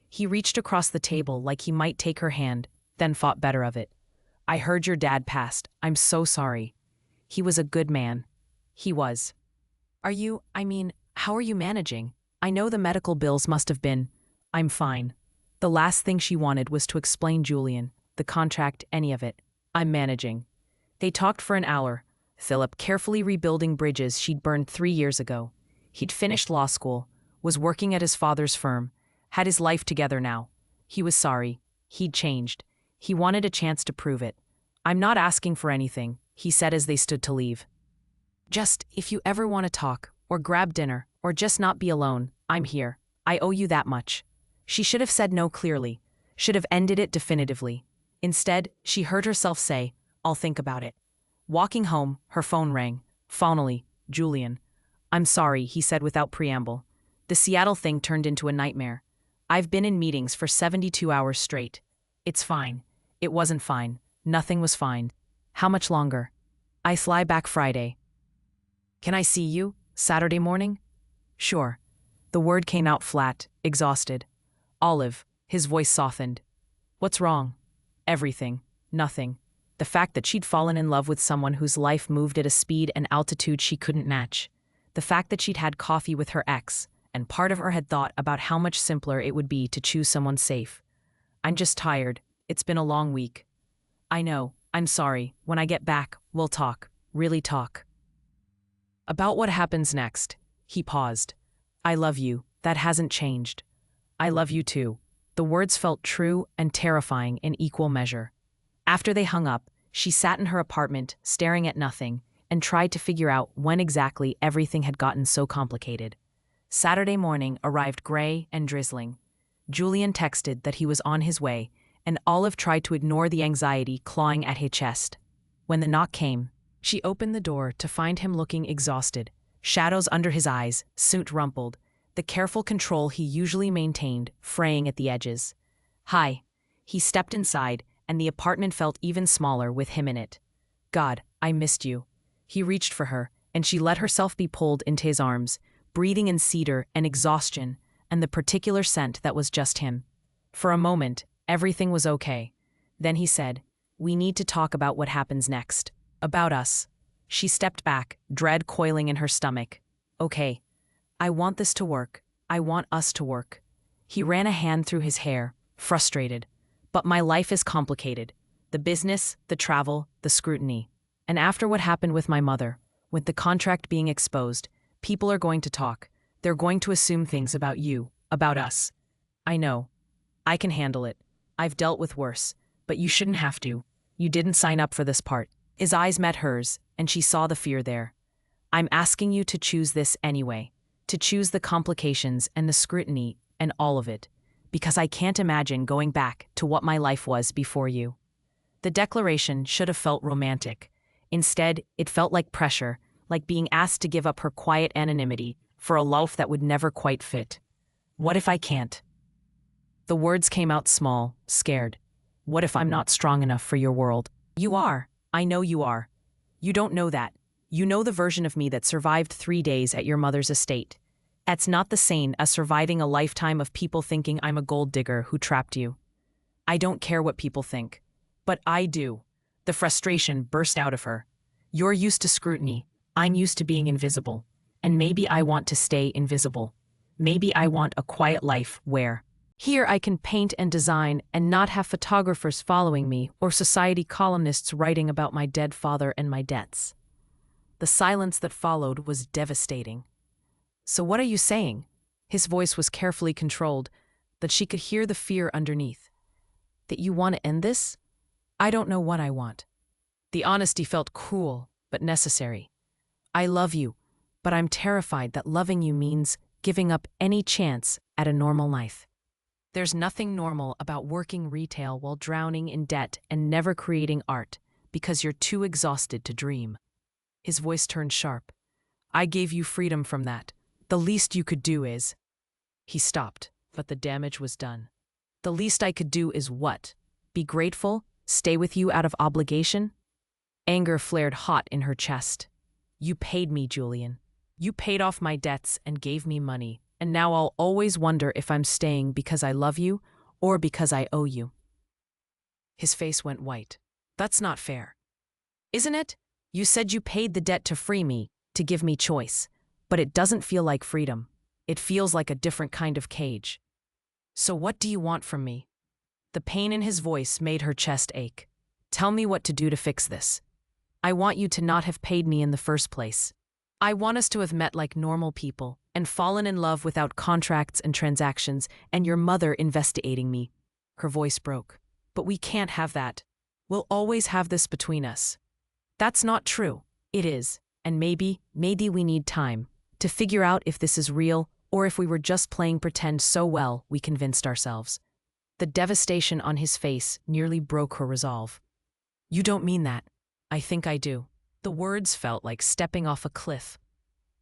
He reached across the table like he might take her hand, then thought better of it. "I heard your dad passed. I'm so sorry. He was a good man." He was. How are you managing? I know the medical bills must have been." "I'm fine." The last thing she wanted was to explain Julian, the contract, any of it. "I'm managing." They talked for an hour, Philip, carefully rebuilding bridges she'd burned 3 years ago. He'd finished law school, was working at his father's firm, had his life together now. He was sorry. He'd changed. He wanted a chance to prove it. "I'm not asking for anything," he said as they stood to leave. "Just, if you ever want to talk, or grab dinner, or just not be alone, I'm here. I owe you that much." She should have said no clearly, should have ended it definitively. Instead, she heard herself say, "I'll think about it." Walking home, her phone rang. Finally, Julian. "I'm sorry," he said without preamble. "The Seattle thing turned into a nightmare. I've been in meetings for 72 hours straight. It's fine." It wasn't fine. Nothing was fine. "How much longer?" "I fly back Friday." "Can I see you Saturday morning?" "Sure." The word came out flat, exhausted. "Olive," his voice softened. "What's wrong?" "Everything. Nothing. The fact that she'd fallen in love with someone whose life moved at a speed and altitude she couldn't match. The fact that she'd had coffee with her ex, and part of her had thought about how much simpler it would be to choose someone safe. "I'm just tired. It's been a long week." "I know. I'm sorry. When I get back, we'll talk. Really talk." "About what happens next?" He paused. "I love you. That hasn't changed." "I love you too." The words felt true and terrifying in equal measure. After they hung up, she sat in her apartment, staring at nothing, and tried to figure out when exactly everything had gotten so complicated. Saturday morning arrived gray and drizzling. Julian texted that he was on his way, and Olive tried to ignore the anxiety clawing at her chest. When the knock came, she opened the door to find him looking exhausted, shadows under his eyes, suit rumpled, the careful control he usually maintained fraying at the edges. "Hi." He stepped inside, and the apartment felt even smaller with him in it. "God, I missed you." He reached for her, and she let herself be pulled into his arms, breathing in cedar and exhaustion and the particular scent that was just him. For a moment, everything was okay. Then he said, "We need to talk about what happens next. About us." She stepped back, dread coiling in her stomach. "Okay. I want this to work. I want us to work." He ran a hand through his hair, frustrated. "But my life is complicated. The business, the travel, the scrutiny. And after what happened with my mother, with the contract being exposed, people are going to talk. They're going to assume things about you, about us." "I know. I can handle it. I've dealt with worse. But you shouldn't have to. You didn't sign up for this part." His eyes met hers, and she saw the fear there. "I'm asking you to choose this anyway. To choose the complications and the scrutiny and all of it. Because I can't imagine going back to what my life was before you." The declaration should have felt romantic. Instead, it felt like pressure, like being asked to give up her quiet anonymity for a life that would never quite fit. "What if I can't?" The words came out small, scared. "What if I'm not strong enough for your world?" "You are. I know you are. You don't know that. You know the version of me that survived 3 days at your mother's estate. That's not the same as surviving a lifetime of people thinking I'm a gold digger who trapped you. I don't care what people think. But I do." The frustration burst out of her. "You're used to scrutiny. I'm used to being invisible. And maybe I want to stay invisible. Maybe I want a quiet life where here I can paint and design and not have photographers following me or society columnists writing about my dead father and my debts." The silence that followed was devastating. "So what are you saying?" His voice was carefully controlled, that she could hear the fear underneath. "That you want to end this?" "I don't know what I want." The honesty felt cruel, but necessary. "I love you, but I'm terrified that loving you means giving up any chance at a normal life. There's nothing normal about working retail while drowning in debt and never creating art because you're too exhausted to dream." His voice turned sharp. "I gave you freedom from that. The least you could do is—" He stopped, but the damage was done. "The least I could do is what? Be grateful? Stay with you out of obligation?" Anger flared hot in her chest. "You paid me, Julian. You paid off my debts and gave me money, and now I'll always wonder if I'm staying because I love you or because I owe you." His face went white. "That's not fair. Isn't it? You said you paid the debt to free me, to give me choice. But it doesn't feel like freedom. It feels like a different kind of cage. So what do you want from me?" The pain in his voice made her chest ache. "Tell me what to do to fix this." I want you to not have paid me in the first place. I want us to have met like normal people and fallen in love without contracts and transactions and your mother investigating me." Her voice broke. "But we can't have that. We'll always have this between us." "That's not true." "It is. And maybe we need time to figure out if this is real or if we were just playing pretend so well we convinced ourselves." The devastation on his face nearly broke her resolve. "You don't mean that." "I think I do." The words felt like stepping off a cliff.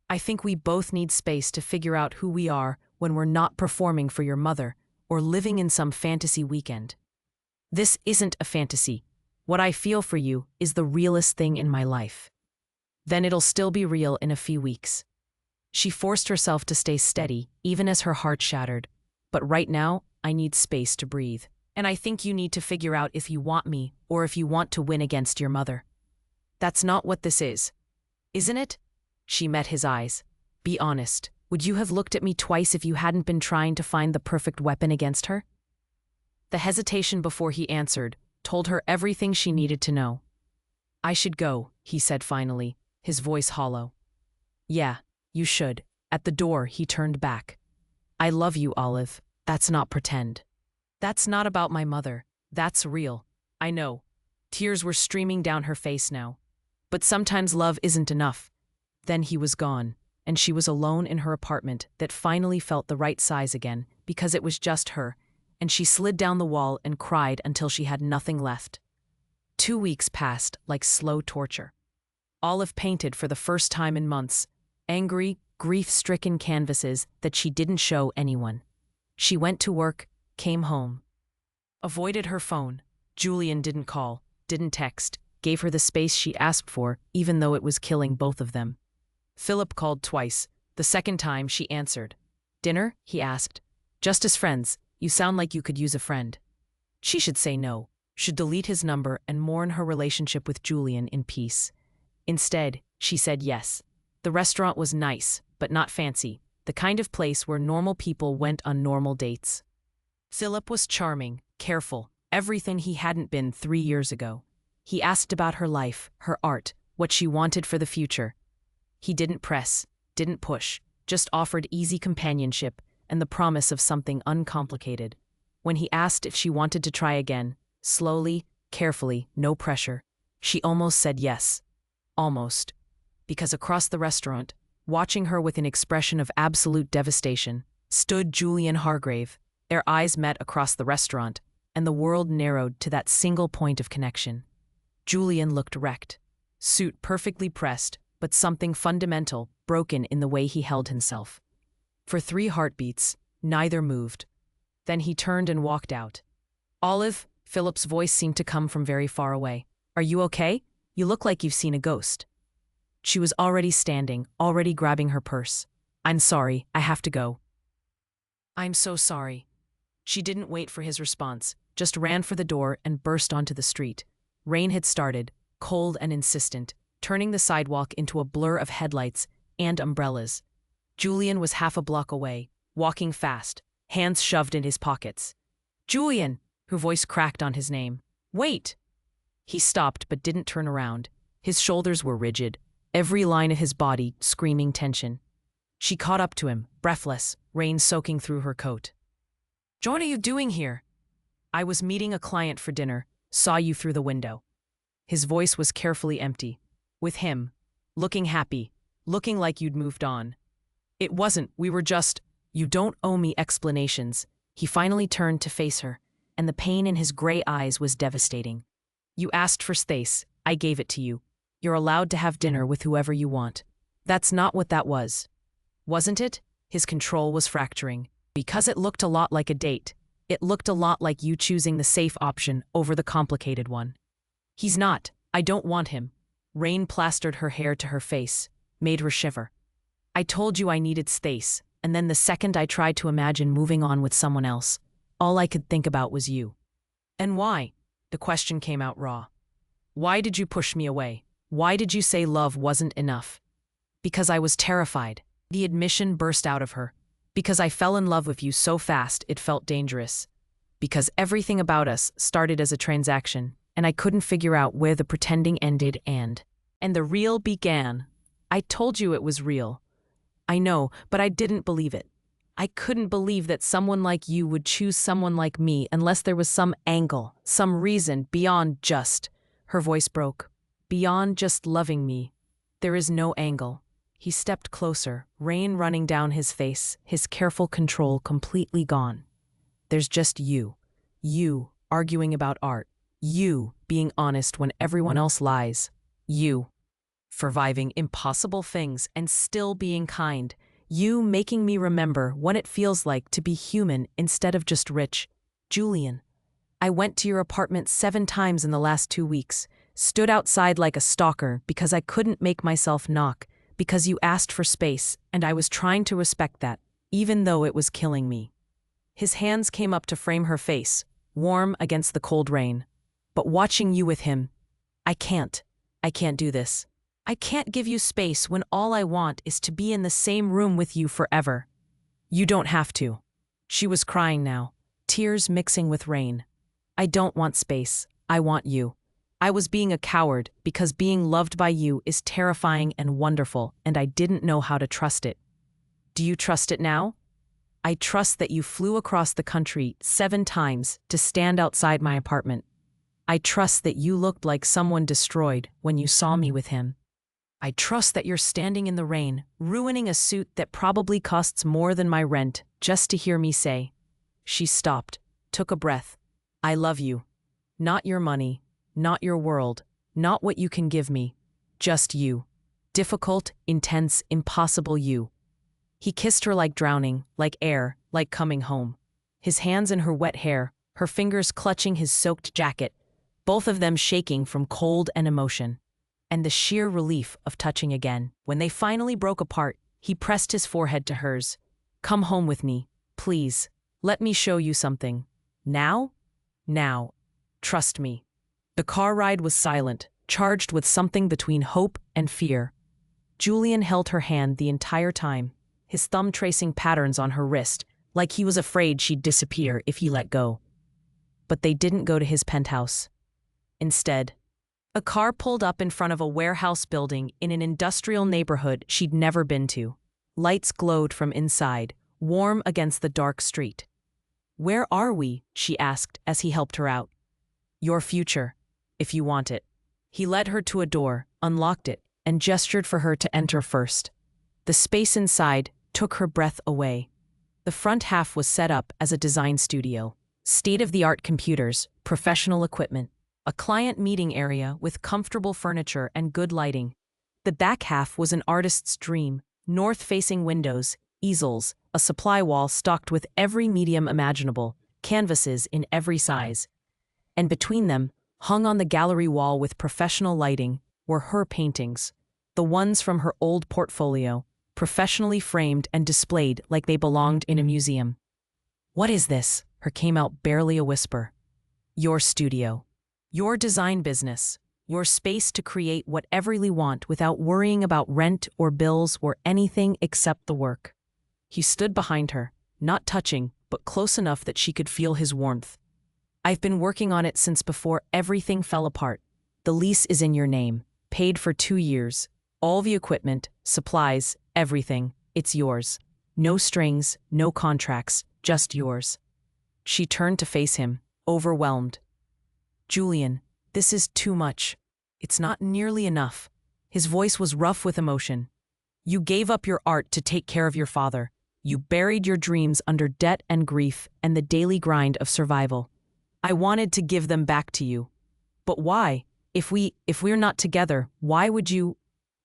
"I think we both need space to figure out who we are when we're not performing for your mother or living in some fantasy weekend." "This isn't a fantasy. What I feel for you is the realest thing in my life." "Then it'll still be real in a few weeks." She forced herself to stay steady, even as her heart shattered. "But right now, I need space to breathe. And I think you need to figure out if you want me or if you want to win against your mother." "That's not what this is." "Isn't it?" She met his eyes. "Be honest. Would you have looked at me twice if you hadn't been trying to find the perfect weapon against her?" The hesitation before he answered told her everything she needed to know. "I should go," he said finally, his voice hollow. "Yeah, you should." At the door, he turned back. "I love you, Olive. That's not pretend. That's not about my mother. That's real. I know." Tears were streaming down her face now. "But sometimes love isn't enough." Then he was gone, and she was alone in her apartment that finally felt the right size again because it was just her, and she slid down the wall and cried until she had nothing left. 2 weeks passed like slow torture. Olive painted for the first time in months, angry, grief-stricken canvases that she didn't show anyone. She went to work, came home. Avoided her phone. Julian didn't call, didn't text, gave her the space she asked for, even though it was killing both of them. Philip called twice. The second time, she answered. "Dinner?" he asked. "Just as friends. You sound like you could use a friend." She should say no, should delete his number and mourn her relationship with Julian in peace. Instead, she said yes. The restaurant was nice, but not fancy, the kind of place where normal people went on normal dates. Philip was charming, careful, everything he hadn't been 3 years ago. He asked about her life, her art, what she wanted for the future. He didn't press, didn't push, just offered easy companionship and the promise of something uncomplicated. When he asked if she wanted to try again, slowly, carefully, no pressure, she almost said yes. Almost. Because across the restaurant, watching her with an expression of absolute devastation, stood Julian Hargrave. Their eyes met across the restaurant, and the world narrowed to that single point of connection. Julian looked wrecked. Suit perfectly pressed, but something fundamental broken in the way he held himself. For 3 heartbeats, neither moved. Then he turned and walked out. "Olive," Philip's voice seemed to come from very far away. "Are you okay? You look like you've seen a ghost." She was already standing, already grabbing her purse. "I'm sorry, I have to go." "I'm so sorry." She didn't wait for his response, just ran for the door and burst onto the street. Rain had started, cold and insistent, turning the sidewalk into a blur of headlights and umbrellas. Julian was half a block away, walking fast, hands shoved in his pockets. "Julian!" Her voice cracked on his name. "Wait!" He stopped but didn't turn around. His shoulders were rigid, every line of his body screaming tension. She caught up to him, breathless, rain soaking through her coat. "What are you doing here?" "I was meeting a client for dinner, saw you through the window." His voice was carefully empty. "With him. Looking happy. Looking like you'd moved on." "It wasn't, we were just—" "You don't owe me explanations." He finally turned to face her, and the pain in his gray eyes was devastating. "You asked for space, I gave it to you. You're allowed to have dinner with whoever you want." "That's not what that was." "Wasn't it?" His control was fracturing. "Because it looked a lot like a date. It looked a lot like you choosing the safe option over the complicated one." "He's not. I don't want him." Rain plastered her hair to her face, made her shiver. "I told you I needed space, and then the second I tried to imagine moving on with someone else, all I could think about was you." "And why?" The question came out raw. "Why did you push me away? Why did you say love wasn't enough?" "Because I was terrified." The admission burst out of her. "Because I fell in love with you so fast it felt dangerous. Because everything about us started as a transaction, and I couldn't figure out where the pretending ended and..." And the real began. I told you it was real. I know, but I didn't believe it. I couldn't believe that someone like you would choose someone like me unless there was some angle, some reason beyond just. Her voice broke. Beyond just loving me. There is no angle. He stepped closer, rain running down his face, his careful control completely gone. There's just you. You, arguing about art. You, being honest when everyone else lies. You, surviving impossible things and still being kind. You making me remember what it feels like to be human instead of just rich. Julian, I went to your apartment 7 times in the last 2 weeks, stood outside like a stalker because I couldn't make myself knock, because you asked for space, and I was trying to respect that, even though it was killing me. His hands came up to frame her face, warm against the cold rain. But watching you with him, I can't do this. I can't give you space when all I want is to be in the same room with you forever. You don't have to. She was crying now, tears mixing with rain. I don't want space. I want you. I was being a coward because being loved by you is terrifying and wonderful, and I didn't know how to trust it. Do you trust it now? I trust that you flew across the country 7 times to stand outside my apartment. I trust that you looked like someone destroyed when you saw me with him. I trust that you're standing in the rain, ruining a suit that probably costs more than my rent, just to hear me say. She stopped, took a breath. I love you. Not your money, not your world, not what you can give me. Just you. Difficult, intense, impossible you. He kissed her like drowning, like air, like coming home. His hands in her wet hair, her fingers clutching his soaked jacket, both of them shaking from cold and emotion. And the sheer relief of touching again. When they finally broke apart, he pressed his forehead to hers. Come home with me, please. Let me show you something. Now? Now. Trust me. The car ride was silent, charged with something between hope and fear. Julian held her hand the entire time, his thumb tracing patterns on her wrist, like he was afraid she'd disappear if he let go. But they didn't go to his penthouse. Instead, a car pulled up in front of a warehouse building in an industrial neighborhood she'd never been to. Lights glowed from inside, warm against the dark street. Where are we? She asked as he helped her out. Your future, if you want it. He led her to a door, unlocked it, and gestured for her to enter first. The space inside took her breath away. The front half was set up as a design studio. State-of-the-art computers, professional equipment. A client meeting area with comfortable furniture and good lighting. The back half was an artist's dream, north-facing windows, easels, a supply wall stocked with every medium imaginable, canvases in every size. And between them, hung on the gallery wall with professional lighting, were her paintings, the ones from her old portfolio, professionally framed and displayed like they belonged in a museum. What is this? Her came out barely a whisper. Your studio. Your design business, your space to create whatever you want without worrying about rent or bills or anything except the work. He stood behind her, not touching, but close enough that she could feel his warmth. I've been working on it since before everything fell apart. The lease is in your name, paid for 2 years. All the equipment, supplies, everything, it's yours. No strings, no contracts, just yours. She turned to face him, overwhelmed. Julian, this is too much. It's not nearly enough. His voice was rough with emotion. You gave up your art to take care of your father. You buried your dreams under debt and grief and the daily grind of survival. I wanted to give them back to you. But why? If we're not together, why would you?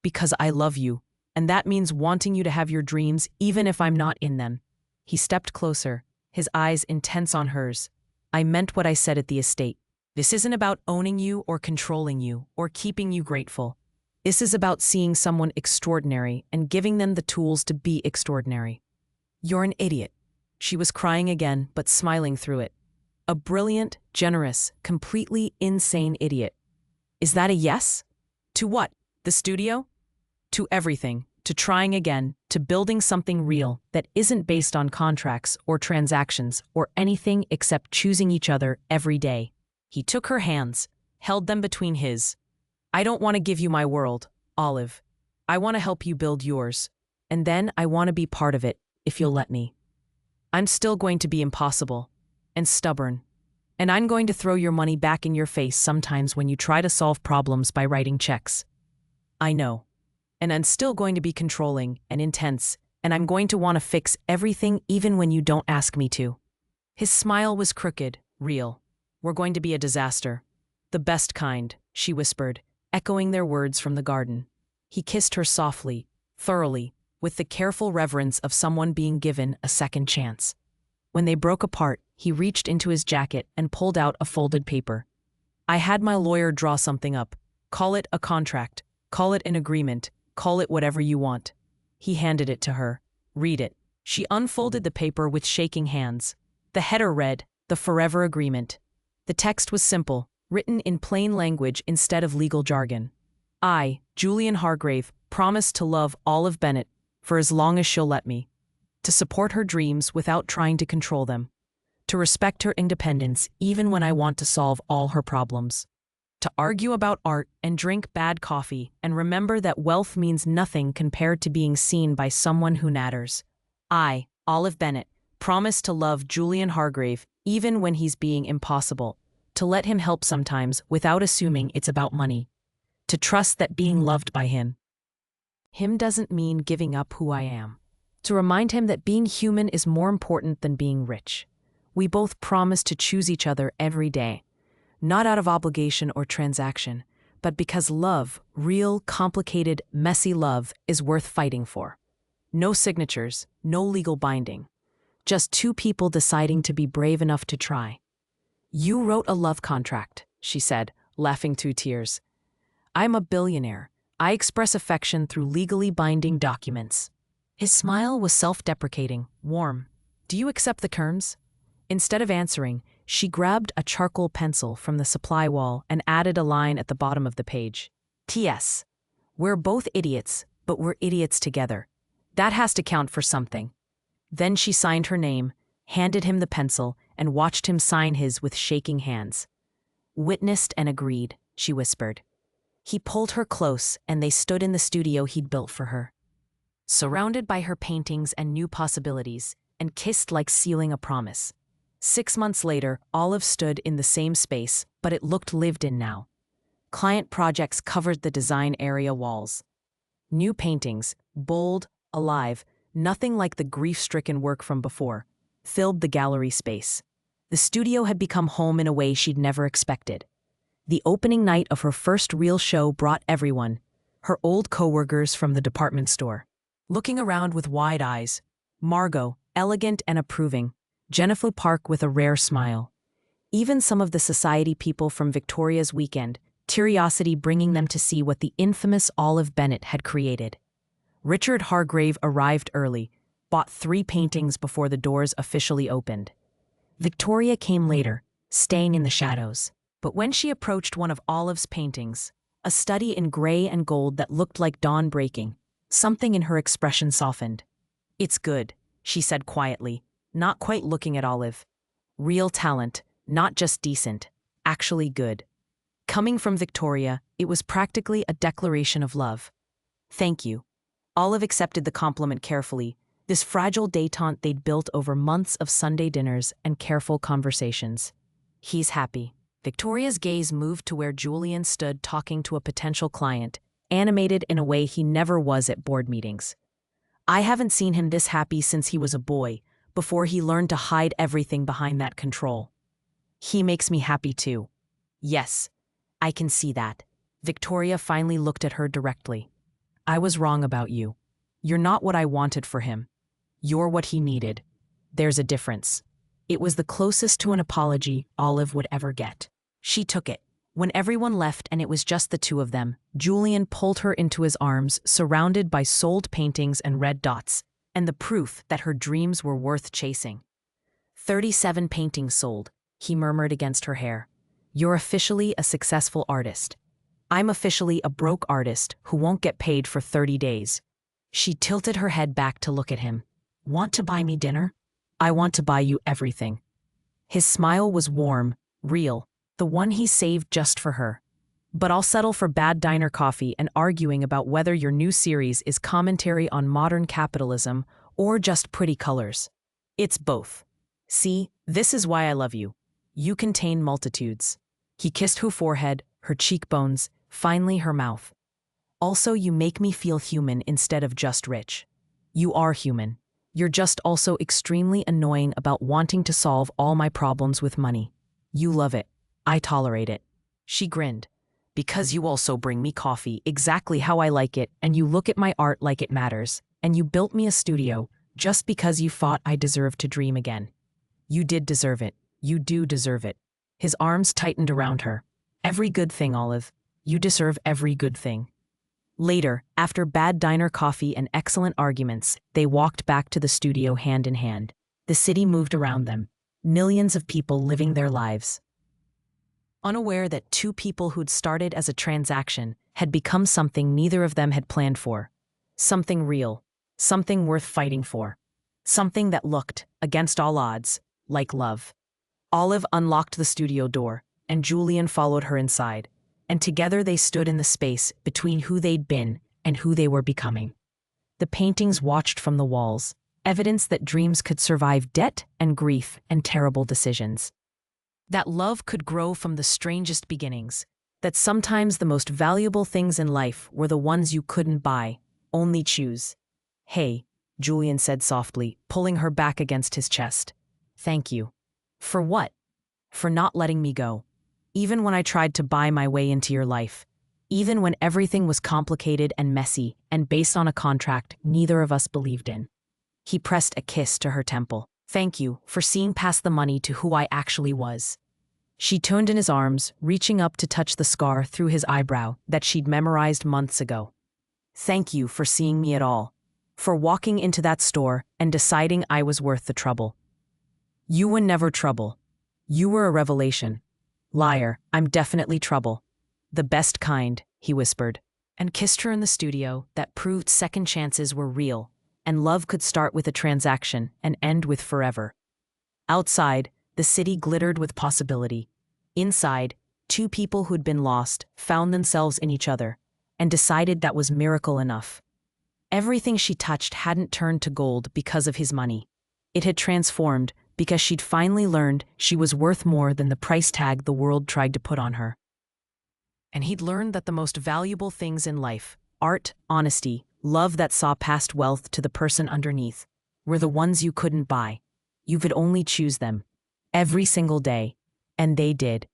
Because I love you, and that means wanting you to have your dreams even if I'm not in them. He stepped closer, his eyes intense on hers. I meant what I said at the estate. This isn't about owning you or controlling you or keeping you grateful. This is about seeing someone extraordinary and giving them the tools to be extraordinary. You're an idiot. She was crying again, but smiling through it. A brilliant, generous, completely insane idiot. Is that a yes? To what? The studio? To everything. To trying again, to building something real that isn't based on contracts or transactions or anything except choosing each other every day. He took her hands, held them between his. I don't want to give you my world, Olive. I want to help you build yours. And then I want to be part of it, if you'll let me. I'm still going to be impossible and stubborn. And I'm going to throw your money back in your face sometimes when you try to solve problems by writing checks. I know. And I'm still going to be controlling and intense, and I'm going to want to fix everything even when you don't ask me to. His smile was crooked, real. We're going to be a disaster. The best kind, she whispered, echoing their words from the garden. He kissed her softly, thoroughly, with the careful reverence of someone being given a second chance. When they broke apart, he reached into his jacket and pulled out a folded paper. I had my lawyer draw something up. Call it a contract. Call it an agreement. Call it whatever you want. He handed it to her. Read it. She unfolded the paper with shaking hands. The header read, "The Forever Agreement." The text was simple, written in plain language instead of legal jargon. I, Julian Hargrave, promise to love Olive Bennett for as long as she'll let me, to support her dreams without trying to control them, to respect her independence even when I want to solve all her problems, to argue about art and drink bad coffee and remember that wealth means nothing compared to being seen by someone who matters. I, Olive Bennett, promise to love Julian Hargrave even when he's being impossible, to let him help sometimes without assuming it's about money, to trust that being loved by him doesn't mean giving up who I am, to remind him that being human is more important than being rich. We both promise to choose each other every day, not out of obligation or transaction, but because love, real, complicated, messy love, is worth fighting for. No signatures, no legal binding. Just two people deciding to be brave enough to try. You wrote a love contract, she said, laughing through tears. I'm a billionaire. I express affection through legally binding documents. His smile was self-deprecating, warm. Do you accept the terms? Instead of answering, she grabbed a charcoal pencil from the supply wall and added a line at the bottom of the page. T.S. We're both idiots, but we're idiots together. That has to count for something. Then she signed her name, handed him the pencil, and watched him sign his with shaking hands. Witnessed and agreed, she whispered. He pulled her close, and they stood in the studio he'd built for her, surrounded by her paintings and new possibilities, and kissed like sealing a promise. 6 months later, Olive stood in the same space, but it looked lived in now. Client projects covered the design area walls. New paintings, bold, alive, nothing like the grief-stricken work from before, filled the gallery space. The studio had become home in a way she'd never expected. The opening night of her first real show brought everyone, her old coworkers from the department store. Looking around with wide eyes, Margot, elegant and approving, Jennifer Park with a rare smile. Even some of the society people from Victoria's weekend, curiosity bringing them to see what the infamous Olive Bennett had created. Richard Hargrave arrived early, bought 3 paintings before the doors officially opened. Victoria came later, staying in the shadows. But when she approached one of Olive's paintings, a study in gray and gold that looked like dawn breaking, something in her expression softened. It's good, she said quietly, not quite looking at Olive. Real talent, not just decent, actually good. Coming from Victoria, it was practically a declaration of love. Thank you. Olive accepted the compliment carefully, this fragile détente they'd built over months of Sunday dinners and careful conversations. He's happy. Victoria's gaze moved to where Julian stood talking to a potential client, animated in a way he never was at board meetings. I haven't seen him this happy since he was a boy, before he learned to hide everything behind that control. He makes me happy too. Yes, I can see that. Victoria finally looked at her directly. I was wrong about you. You're not what I wanted for him. You're what he needed. There's a difference. It was the closest to an apology Olive would ever get. She took it. When everyone left and it was just the two of them, Julian pulled her into his arms, surrounded by sold paintings and red dots, and the proof that her dreams were worth chasing. 37 paintings sold, he murmured against her hair. You're officially a successful artist. I'm officially a broke artist who won't get paid for 30 days. She tilted her head back to look at him. Want to buy me dinner? I want to buy you everything. His smile was warm, real, the one he saved just for her. But I'll settle for bad diner coffee and arguing about whether your new series is commentary on modern capitalism or just pretty colors. It's both. See, this is why I love you. You contain multitudes. He kissed her forehead, her cheekbones, finally her mouth. Also, you make me feel human instead of just rich. You are human. You're just also extremely annoying about wanting to solve all my problems with money. You love it. I tolerate it. She grinned. Because you also bring me coffee exactly how I like it, and you look at my art like it matters, and you built me a studio just because you thought I deserved to dream again. You did deserve it. You do deserve it. His arms tightened around her. Every good thing, Olive. You deserve every good thing. Later, after bad diner coffee and excellent arguments, they walked back to the studio hand in hand. The city moved around them. Millions of people living their lives. Unaware that two people who'd started as a transaction had become something neither of them had planned for. Something real. Something worth fighting for. Something that looked, against all odds, like love. Olive unlocked the studio door, and Julian followed her inside, and together they stood in the space between who they'd been and who they were becoming. The paintings watched from the walls, evidence that dreams could survive debt and grief and terrible decisions. That love could grow from the strangest beginnings, that sometimes the most valuable things in life were the ones you couldn't buy, only choose. Hey, Julian said softly, pulling her back against his chest. Thank you. For what? For not letting me go. Even when I tried to buy my way into your life. Even when everything was complicated and messy and based on a contract neither of us believed in. He pressed a kiss to her temple. Thank you for seeing past the money to who I actually was. She turned in his arms, reaching up to touch the scar through his eyebrow that she'd memorized months ago. Thank you for seeing me at all. For walking into that store and deciding I was worth the trouble. You were never trouble. You were a revelation. Liar, I'm definitely trouble. The best kind, he whispered, and kissed her in the studio that proved second chances were real, and love could start with a transaction and end with forever. Outside, the city glittered with possibility. Inside, two people who'd been lost found themselves in each other, and decided that was miracle enough. Everything she touched hadn't turned to gold because of his money. It had transformed because she'd finally learned she was worth more than the price tag the world tried to put on her. And he'd learned that the most valuable things in life, art, honesty, love that saw past wealth to the person underneath, were the ones you couldn't buy. You could only choose them. Every single day. And they did.